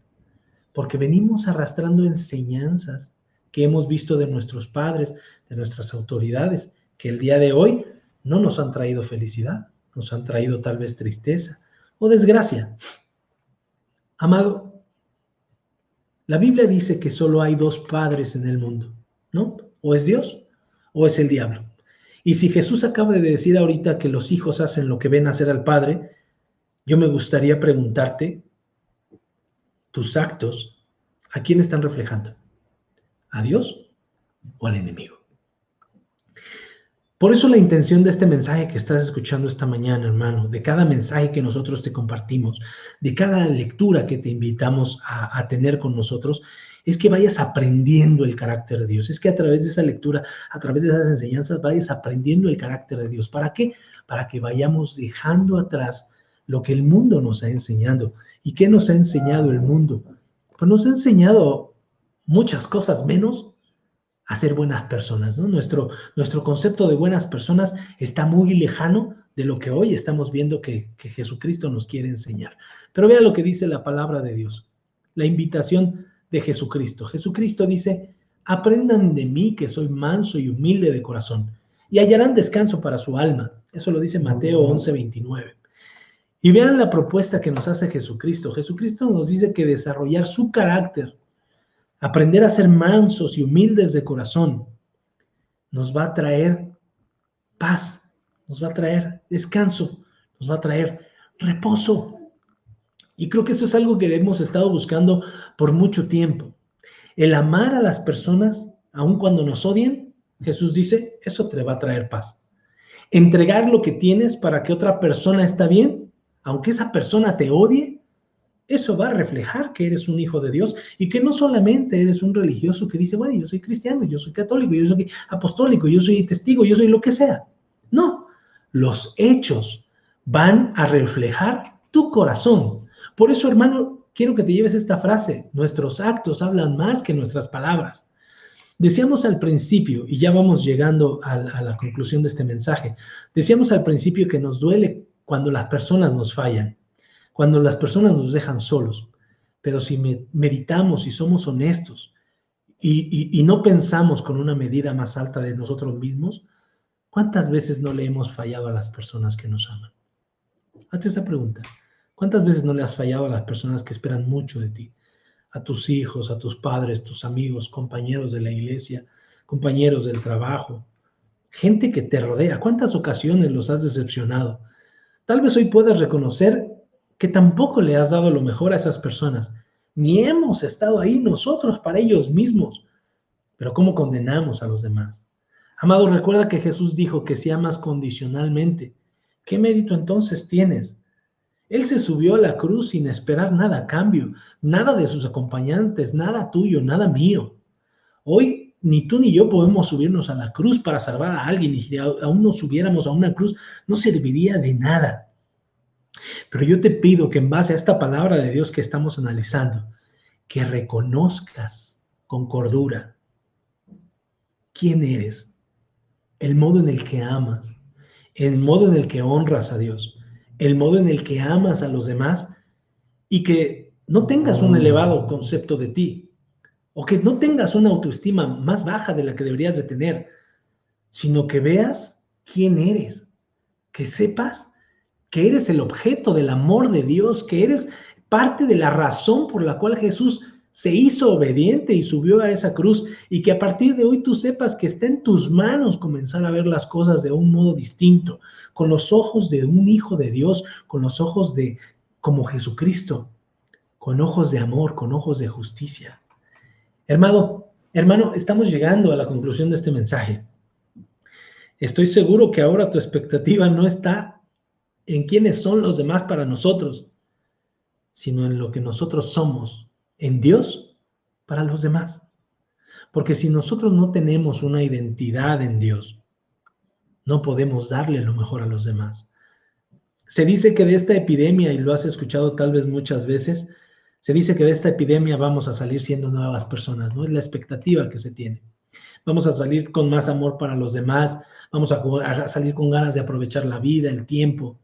porque venimos arrastrando enseñanzas que hemos visto de nuestros padres, de nuestras autoridades, que el día de hoy no nos han traído felicidad, nos han traído tal vez tristeza o desgracia. Amado, la Biblia dice que solo hay dos padres en el mundo, ¿no? O es Dios o es el diablo. Y si Jesús acaba de decir ahorita que los hijos hacen lo que ven hacer al Padre, yo me gustaría preguntarte, tus actos, ¿a quién están reflejando? ¿A Dios o al enemigo? Por eso la intención de este mensaje que estás escuchando esta mañana, hermano, de cada mensaje que nosotros te compartimos, de cada lectura que te invitamos a tener con nosotros, es que vayas aprendiendo el carácter de Dios. Es que a través de esa lectura, a través de esas enseñanzas, vayas aprendiendo el carácter de Dios. ¿Para qué? Para que vayamos dejando atrás lo que el mundo nos ha enseñado. ¿Y qué nos ha enseñado el mundo? Pues nos ha enseñado muchas cosas menos a ser buenas personas, ¿no? Nuestro concepto de buenas personas está muy lejano de lo que hoy estamos viendo que Jesucristo nos quiere enseñar. Pero vea lo que dice la palabra de Dios, la invitación de Jesucristo. Jesucristo dice, aprendan de mí que soy manso y humilde de corazón y hallarán descanso para su alma. Eso lo dice Mateo 11:29. Y vean la propuesta que nos hace Jesucristo. Jesucristo nos dice que desarrollar su carácter, aprender a ser mansos y humildes de corazón, nos va a traer paz, nos va a traer descanso, nos va a traer reposo. Y creo que eso es algo que hemos estado buscando por mucho tiempo. El amar a las personas, aun cuando nos odien, Jesús dice, eso te va a traer paz. Entregar lo que tienes para que otra persona esté bien, aunque esa persona te odie, eso va a reflejar que eres un hijo de Dios y que no solamente eres un religioso que dice, bueno, yo soy cristiano, yo soy católico, yo soy apostólico, yo soy testigo, yo soy lo que sea. No, los hechos van a reflejar tu corazón. Por eso, hermano, quiero que te lleves esta frase, nuestros actos hablan más que nuestras palabras. Decíamos al principio, y ya vamos llegando a la conclusión de este mensaje, decíamos al principio que nos duele cuando las personas nos fallan, cuando las personas nos dejan solos, pero si meditamos y somos honestos y no pensamos con una medida más alta de nosotros mismos, ¿cuántas veces no le hemos fallado a las personas que nos aman? Hazte esa pregunta. ¿Cuántas veces no le has fallado a las personas que esperan mucho de ti? A tus hijos, a tus padres, tus amigos, compañeros de la iglesia, compañeros del trabajo, gente que te rodea. ¿Cuántas ocasiones los has decepcionado? Tal vez hoy puedas reconocer que tampoco le has dado lo mejor a esas personas, ni hemos estado ahí nosotros para ellos mismos. Pero ¿cómo condenamos a los demás? Amado, recuerda que Jesús dijo que si amas condicionalmente, ¿qué mérito entonces tienes? Él se subió a la cruz sin esperar nada a cambio, nada de sus acompañantes, nada tuyo, nada mío. Hoy ni tú ni yo podemos subirnos a la cruz para salvar a alguien, y si aún nos subiéramos a una cruz, no serviría de nada. Pero yo te pido que en base a esta palabra de Dios que estamos analizando, que reconozcas con cordura. ¿Quién eres? El modo en el que amas, el modo en el que honras a Dios, el modo en el que amas a los demás y que no tengas un elevado concepto de ti o que no tengas una autoestima más baja de la que deberías de tener, sino que veas quién eres, que sepas que eres el objeto del amor de Dios, que eres parte de la razón por la cual Jesús se hizo obediente y subió a esa cruz, y que a partir de hoy tú sepas que está en tus manos comenzar a ver las cosas de un modo distinto, con los ojos de un hijo de Dios, con los ojos de como Jesucristo, con ojos de amor, con ojos de justicia. Hermano, estamos llegando a la conclusión de este mensaje. Estoy seguro que ahora tu expectativa no está en quiénes son los demás para nosotros, sino en lo que nosotros somos en Dios para los demás. Porque si nosotros no tenemos una identidad en Dios, no podemos darle lo mejor a los demás. Se dice que de esta epidemia, y lo has escuchado tal vez muchas veces, se dice que de esta epidemia vamos a salir siendo nuevas personas, ¿no? Es la expectativa que se tiene. Vamos a salir con más amor para los demás, vamos a salir con ganas de aprovechar la vida, el tiempo.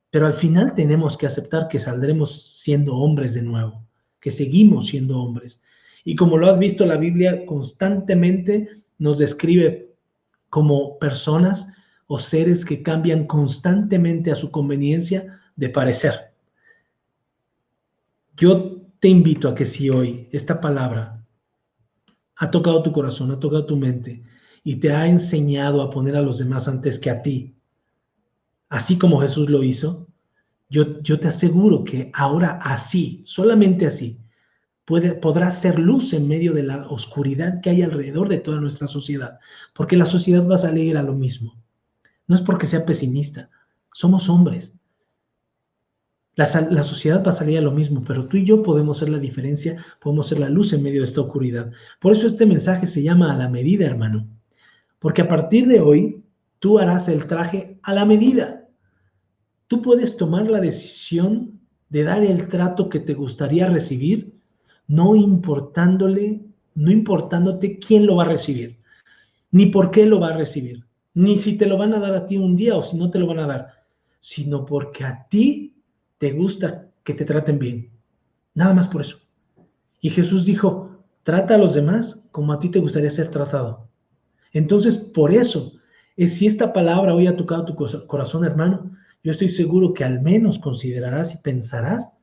Pero al final tenemos que aceptar que saldremos siendo hombres de nuevo, que seguimos siendo hombres. Y como lo has visto, la Biblia constantemente nos describe como personas o seres que cambian constantemente a su conveniencia de parecer. Yo te invito a que si hoy esta palabra ha tocado tu corazón, ha tocado tu mente y te ha enseñado a poner a los demás antes que a ti, así como Jesús lo hizo, yo te aseguro que ahora así, solamente así, podrás ser luz en medio de la oscuridad que hay alrededor de toda nuestra sociedad, porque la sociedad va a salir a lo mismo. No es porque sea pesimista, somos hombres. La sociedad va a salir a lo mismo, pero tú y yo podemos ser la diferencia, podemos ser la luz en medio de esta oscuridad. Por eso este mensaje se llama a la medida, hermano, porque a partir de hoy tú harás el traje a la medida. Tú puedes tomar la decisión de dar el trato que te gustaría recibir, no importándote quién lo va a recibir, ni por qué lo va a recibir, ni si te lo van a dar a ti un día o si no te lo van a dar, sino porque a ti te gusta que te traten bien. Nada más por eso. Y Jesús dijo, trata a los demás como a ti te gustaría ser tratado. Entonces, por eso, si esta palabra hoy ha tocado tu corazón, hermano, yo estoy seguro que al menos considerarás y pensarás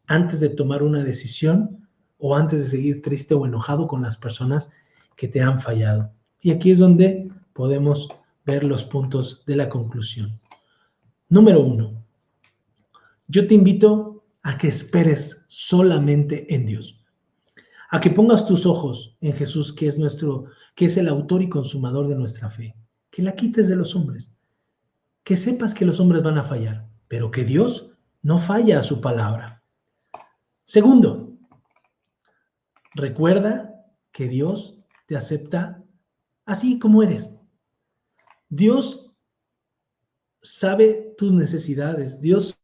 antes de tomar una decisión o antes de seguir triste o enojado con las personas que te han fallado. Y aquí es donde podemos ver los puntos de la conclusión. Número 1. Yo te invito a que esperes solamente en Dios. A que pongas tus ojos en Jesús, que es el autor y consumador de nuestra fe. Que la quites de los hombres. Que sepas que los hombres van a fallar, pero que Dios no falla a su palabra. Segundo, recuerda que Dios te acepta así como eres. Dios sabe tus necesidades, Dios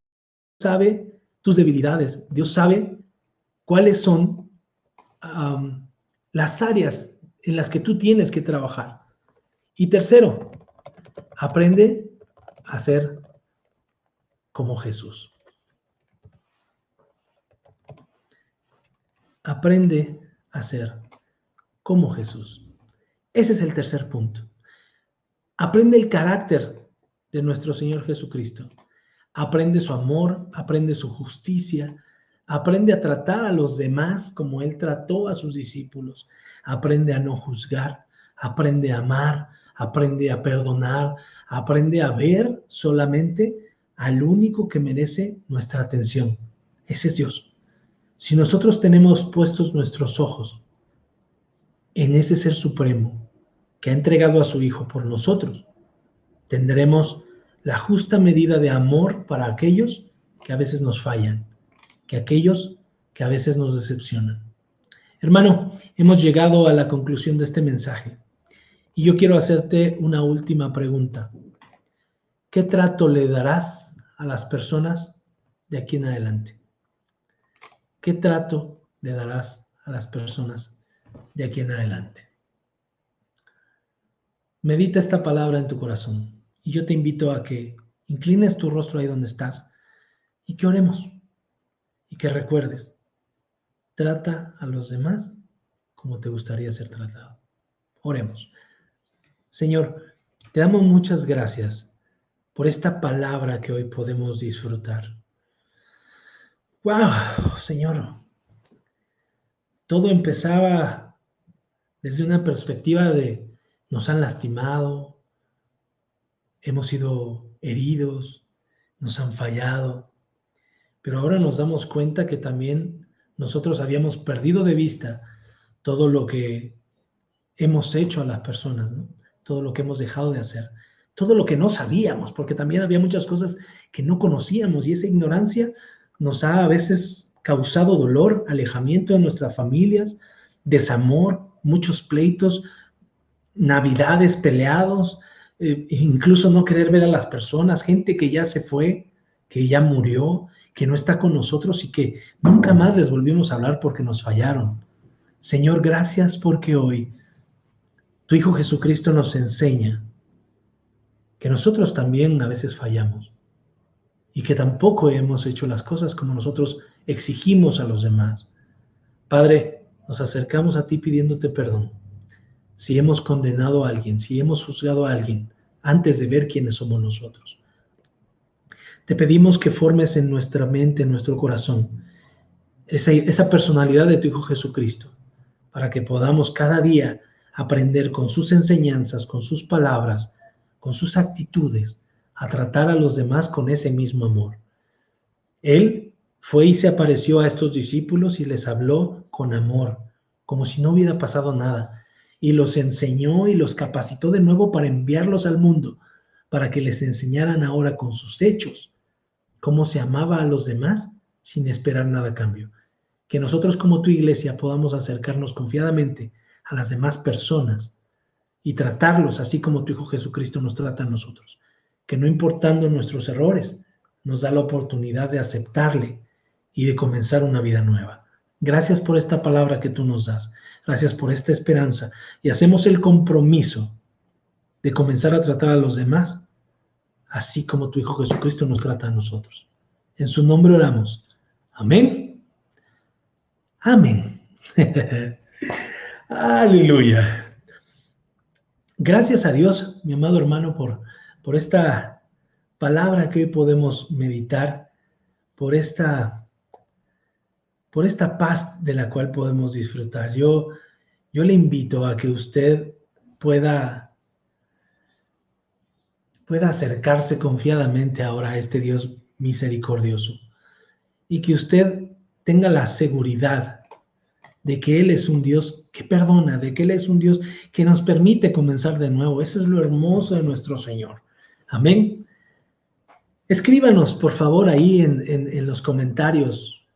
sabe tus debilidades, Dios sabe cuáles son las áreas en las que tú tienes que trabajar. Y tercero, aprende a ser como Jesús. Aprende a ser como Jesús. Ese es el tercer punto. Aprende el carácter de nuestro Señor Jesucristo. Aprende su amor, aprende su justicia, aprende a tratar a los demás como Él trató a sus discípulos. Aprende a no juzgar, aprende a amar, aprende a perdonar, aprende a ver solamente al único que merece nuestra atención. Ese es Dios. Si nosotros tenemos puestos nuestros ojos en ese Ser Supremo que ha entregado a su Hijo por nosotros, tendremos la justa medida de amor para aquellos que a veces nos fallan, que aquellos que a veces nos decepcionan. Hermano, hemos llegado a la conclusión de este mensaje y yo quiero hacerte una última pregunta. ¿Qué trato le darás a las personas de aquí en adelante? ¿Qué trato le darás a las personas de aquí en adelante. Medita esta palabra en tu corazón y yo te invito a que inclines tu rostro ahí donde estás y que oremos y que recuerdes, trata a los demás como te gustaría ser tratado. Oremos. Señor, te damos muchas gracias por esta palabra que hoy podemos disfrutar. ¡Wow! Señor, todo empezaba desde una perspectiva de nos han lastimado, hemos sido heridos, nos han fallado, pero ahora nos damos cuenta que también nosotros habíamos perdido de vista todo lo que hemos hecho a las personas, ¿no? Todo lo que hemos dejado de hacer, todo lo que no sabíamos, porque también había muchas cosas que no conocíamos y esa ignorancia nos ha a veces causado dolor, alejamiento de nuestras familias, desamor, muchos pleitos, navidades peleados, incluso no querer ver a las personas, gente que ya se fue, que ya murió, que no está con nosotros y que nunca más les volvimos a hablar porque nos fallaron. Señor, gracias porque hoy tu Hijo Jesucristo nos enseña que nosotros también a veces fallamos y que tampoco hemos hecho las cosas como nosotros exigimos a los demás. Padre, nos acercamos a ti pidiéndote perdón. Si hemos condenado a alguien, si hemos juzgado a alguien antes de ver quiénes somos nosotros. Te pedimos que formes en nuestra mente, en nuestro corazón, esa personalidad de tu Hijo Jesucristo, para que podamos cada día aprender con sus enseñanzas, con sus palabras, con sus actitudes, a tratar a los demás con ese mismo amor. Él fue y se apareció a estos discípulos y les habló con amor, como si no hubiera pasado nada, y los enseñó y los capacitó de nuevo para enviarlos al mundo, para que les enseñaran ahora con sus hechos cómo se amaba a los demás sin esperar nada a cambio. Que nosotros como tu iglesia podamos acercarnos confiadamente a las demás personas y tratarlos así como tu Hijo Jesucristo nos trata a nosotros. Que no importando nuestros errores, nos da la oportunidad de aceptarle y de comenzar una vida nueva. Gracias por esta palabra que tú nos das. Gracias por esta esperanza. Y hacemos el compromiso de comenzar a tratar a los demás así como tu Hijo Jesucristo nos trata a nosotros. En su nombre oramos. Amén. Amén. Aleluya. Gracias a Dios, mi amado hermano, por esta palabra que hoy podemos meditar, por esta paz de la cual podemos disfrutar. Yo le invito a que usted pueda acercarse confiadamente ahora a este Dios misericordioso y que usted tenga la seguridad de que Él es un Dios que perdona, de que Él es un Dios que nos permite comenzar de nuevo. Eso es lo hermoso de nuestro Señor. Amén. Escríbanos, por favor, ahí en los comentarios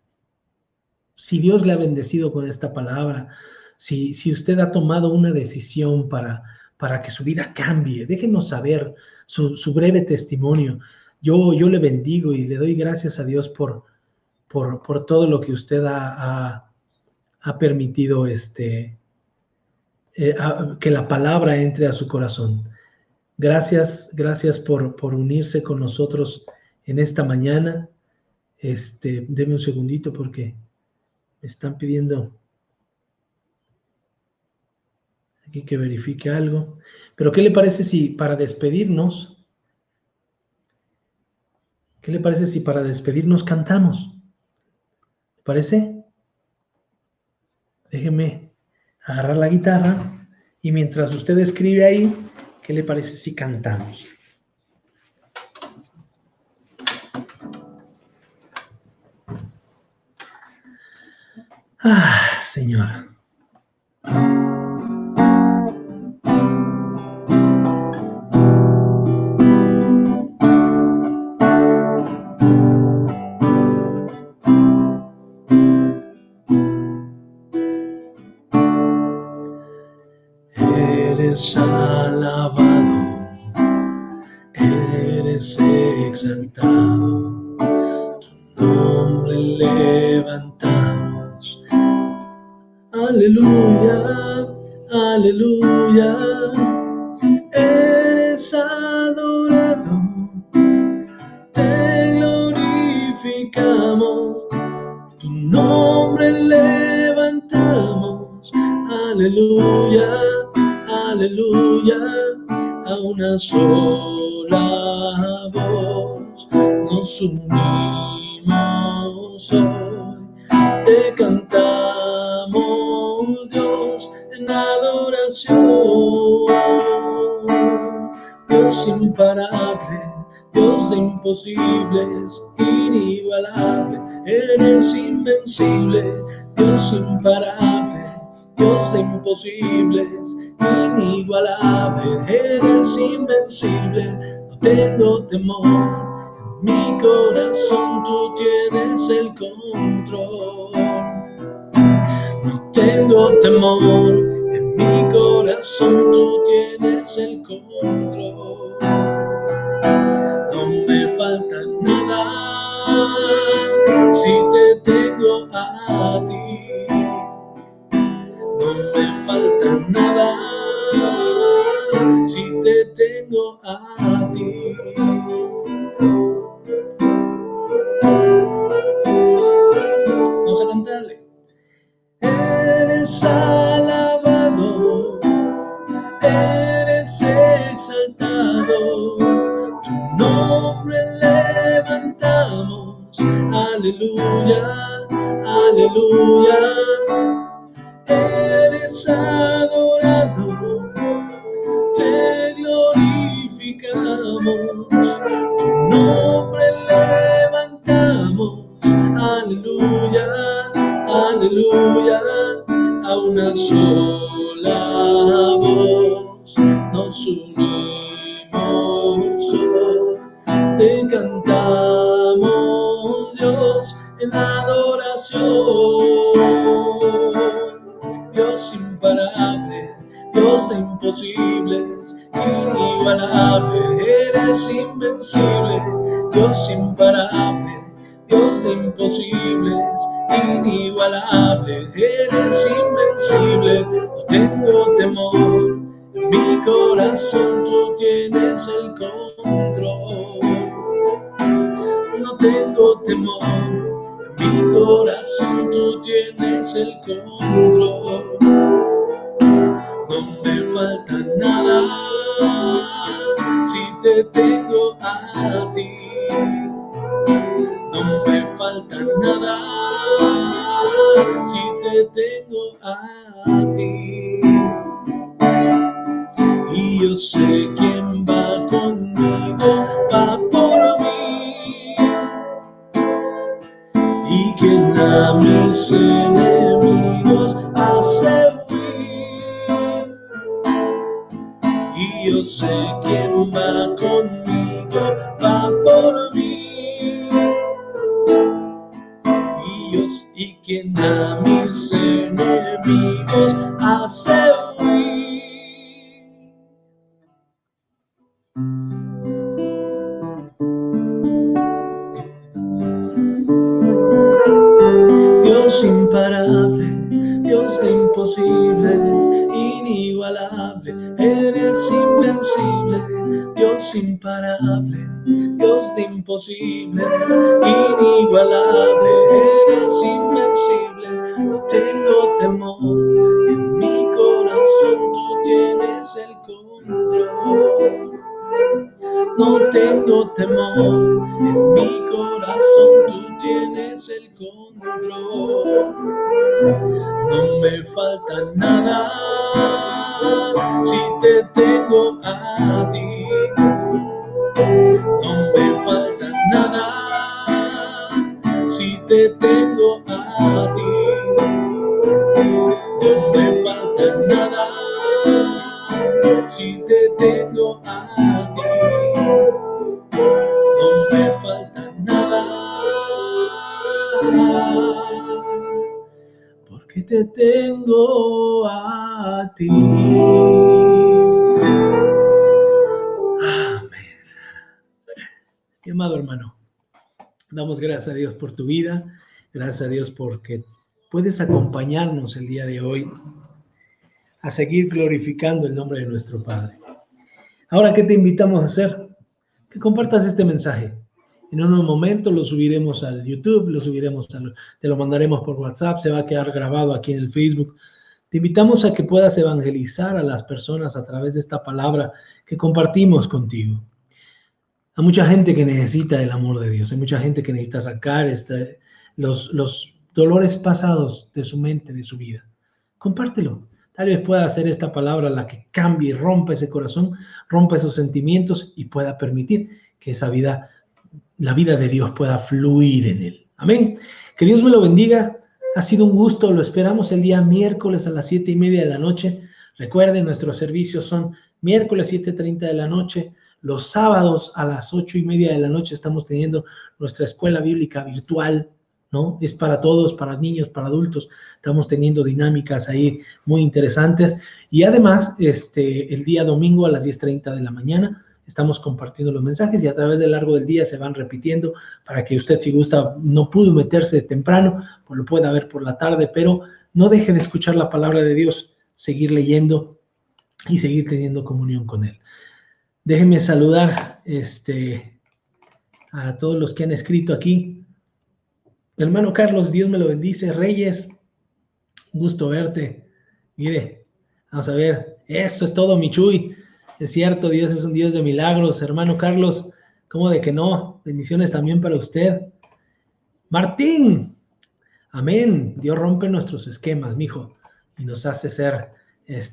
si Dios le ha bendecido con esta palabra, si usted ha tomado una decisión para que su vida cambie. Déjenos saber su breve testimonio. Yo le bendigo y le doy gracias a Dios por todo lo que usted ha permitido que la palabra entre a su corazón. Gracias por unirse con nosotros en esta mañana. Deme un segundito porque me están pidiendo aquí que verifique algo. Pero ¿qué le parece si para despedirnos cantamos? ¿Le parece? Déjeme agarrar la guitarra y mientras usted escribe ahí, ¿qué le parece si cantamos? Ah, Señor. Eres alabado, eres exaltado, tu nombre levantamos. Aleluya. aleluya, eres adorado, te glorificamos, tu nombre levantamos, aleluya, aleluya, a una sola voz nos unimos hoy, te cantamos Dios en adoración, Dios imparable, Dios de imposibles, inigualable, eres invencible, Dios imparable, Dios de imposibles, inigualable, eres invencible, no tengo temor, en mi corazón tú tienes el control. No tengo temor, en mi corazón tú tienes el control. No me falta nada si te tengo a ti. No me falta nada si te tengo a ti. Vamos a cantarle. Eres alabado, eres exaltado, tu nombre levantamos, aleluya, aleluya, eres adorado, te glorificamos, tu nombre levantamos, aleluya, aleluya, a una sola voz nos unimos hoy, te cantamos Dios en adoración, Dios imparable, Dios de imposibles, inigualable, eres invencible, Dios imparable, Dios de imposibles, inigualable, eres invencible, no tengo temor, en mi corazón tú tienes el control. No tengo temor, en mi corazón tú tienes el control. No me falta nada si te tengo a ti. No me falta nada si te tengo a ti. Y yo sé quién va conmigo, va por mí. Y quien a mis enemigos hace huir. Y yo sé quién va conmigo, va por mí. Y quien a mis enemigos hace huir. Dios imparable, Dios de imposibles, inigualable, eres invencible, Dios imparable, Dios de imposibles, inigualable, eres invencible, no tengo temor, en mi corazón tú tienes el control. No tengo temor, en mi corazón tú tienes el control. No me falta nada si te tengo a ti. No me falta nada si te tengo a ti. No me falta nada si te tengo a ti. No me falta nada porque te tengo a ti. Amén. Mi amado hermano, damos gracias a Dios por tu vida, gracias a Dios porque puedes acompañarnos el día de hoy. a seguir glorificando el nombre de nuestro Padre. Ahora, ¿qué te invitamos a hacer? Que compartas este mensaje. En unos momentos lo subiremos al YouTube, te lo mandaremos por WhatsApp, se va a quedar grabado aquí en el Facebook. Te invitamos a que puedas evangelizar a las personas a través de esta palabra que compartimos contigo. Hay mucha gente que necesita el amor de Dios, hay mucha gente que necesita sacar los dolores pasados de su mente, de su vida. Compártelo. Tal vez pueda ser esta palabra la que cambie, rompa ese corazón, rompa esos sentimientos y pueda permitir que esa vida, la vida de Dios pueda fluir en él. Amén. Que Dios me lo bendiga. Ha sido un gusto. Lo esperamos el día miércoles a las 7:30 de la noche. Recuerden, nuestros servicios son miércoles 7:30 de la noche. Los sábados a las 8:30 de la noche estamos teniendo nuestra escuela bíblica virtual, ¿no? Es para todos, para niños, para adultos. Estamos teniendo dinámicas ahí muy interesantes. Y además, el día domingo a las 10:30 de la mañana estamos compartiendo los mensajes y a través del largo del día se van repitiendo para que usted, si gusta, no pudo meterse temprano, pues lo pueda ver por la tarde, pero no deje de escuchar la palabra de Dios, seguir leyendo y seguir teniendo comunión con Él. Déjenme saludar a todos los que han escrito aquí. Hermano Carlos, Dios me lo bendice. Reyes, gusto verte. Mire, vamos a ver. Eso es todo, mi Chuy. Es cierto, Dios es un Dios de milagros. Hermano Carlos, ¿cómo de que no? Bendiciones también para usted. Martín, amén. Dios rompe nuestros esquemas, mijo, y nos hace ser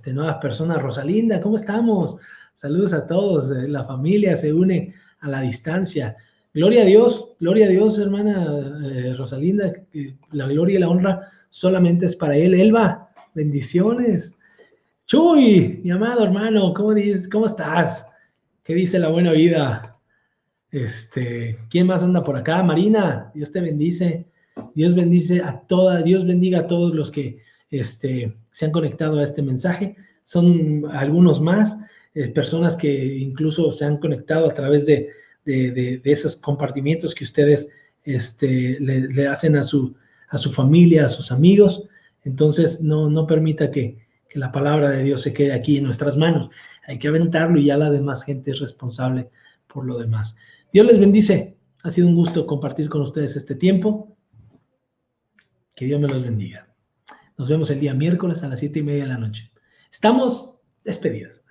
nuevas personas. Rosalinda, ¿cómo estamos? Saludos a todos. La familia se une a la distancia. Gloria a Dios, hermana Rosalinda. La gloria y la honra solamente es para Él. Elba, bendiciones. Chuy, mi amado hermano, ¿cómo estás? ¿Qué dice la buena vida? ¿Quién más anda por acá? Marina, Dios te bendice. Dios bendiga a todos los que se han conectado a este mensaje. Son algunos más, personas que incluso se han conectado a través de esos compartimientos que ustedes le hacen a su familia, a sus amigos. Entonces, no permita que la palabra de Dios se quede aquí en nuestras manos. Hay que aventarlo y ya la demás gente es responsable por lo demás. Dios les bendice. Ha sido un gusto compartir con ustedes este tiempo. Que Dios me los bendiga. Nos vemos el día miércoles a las 7:30 de la noche. Estamos despedidos.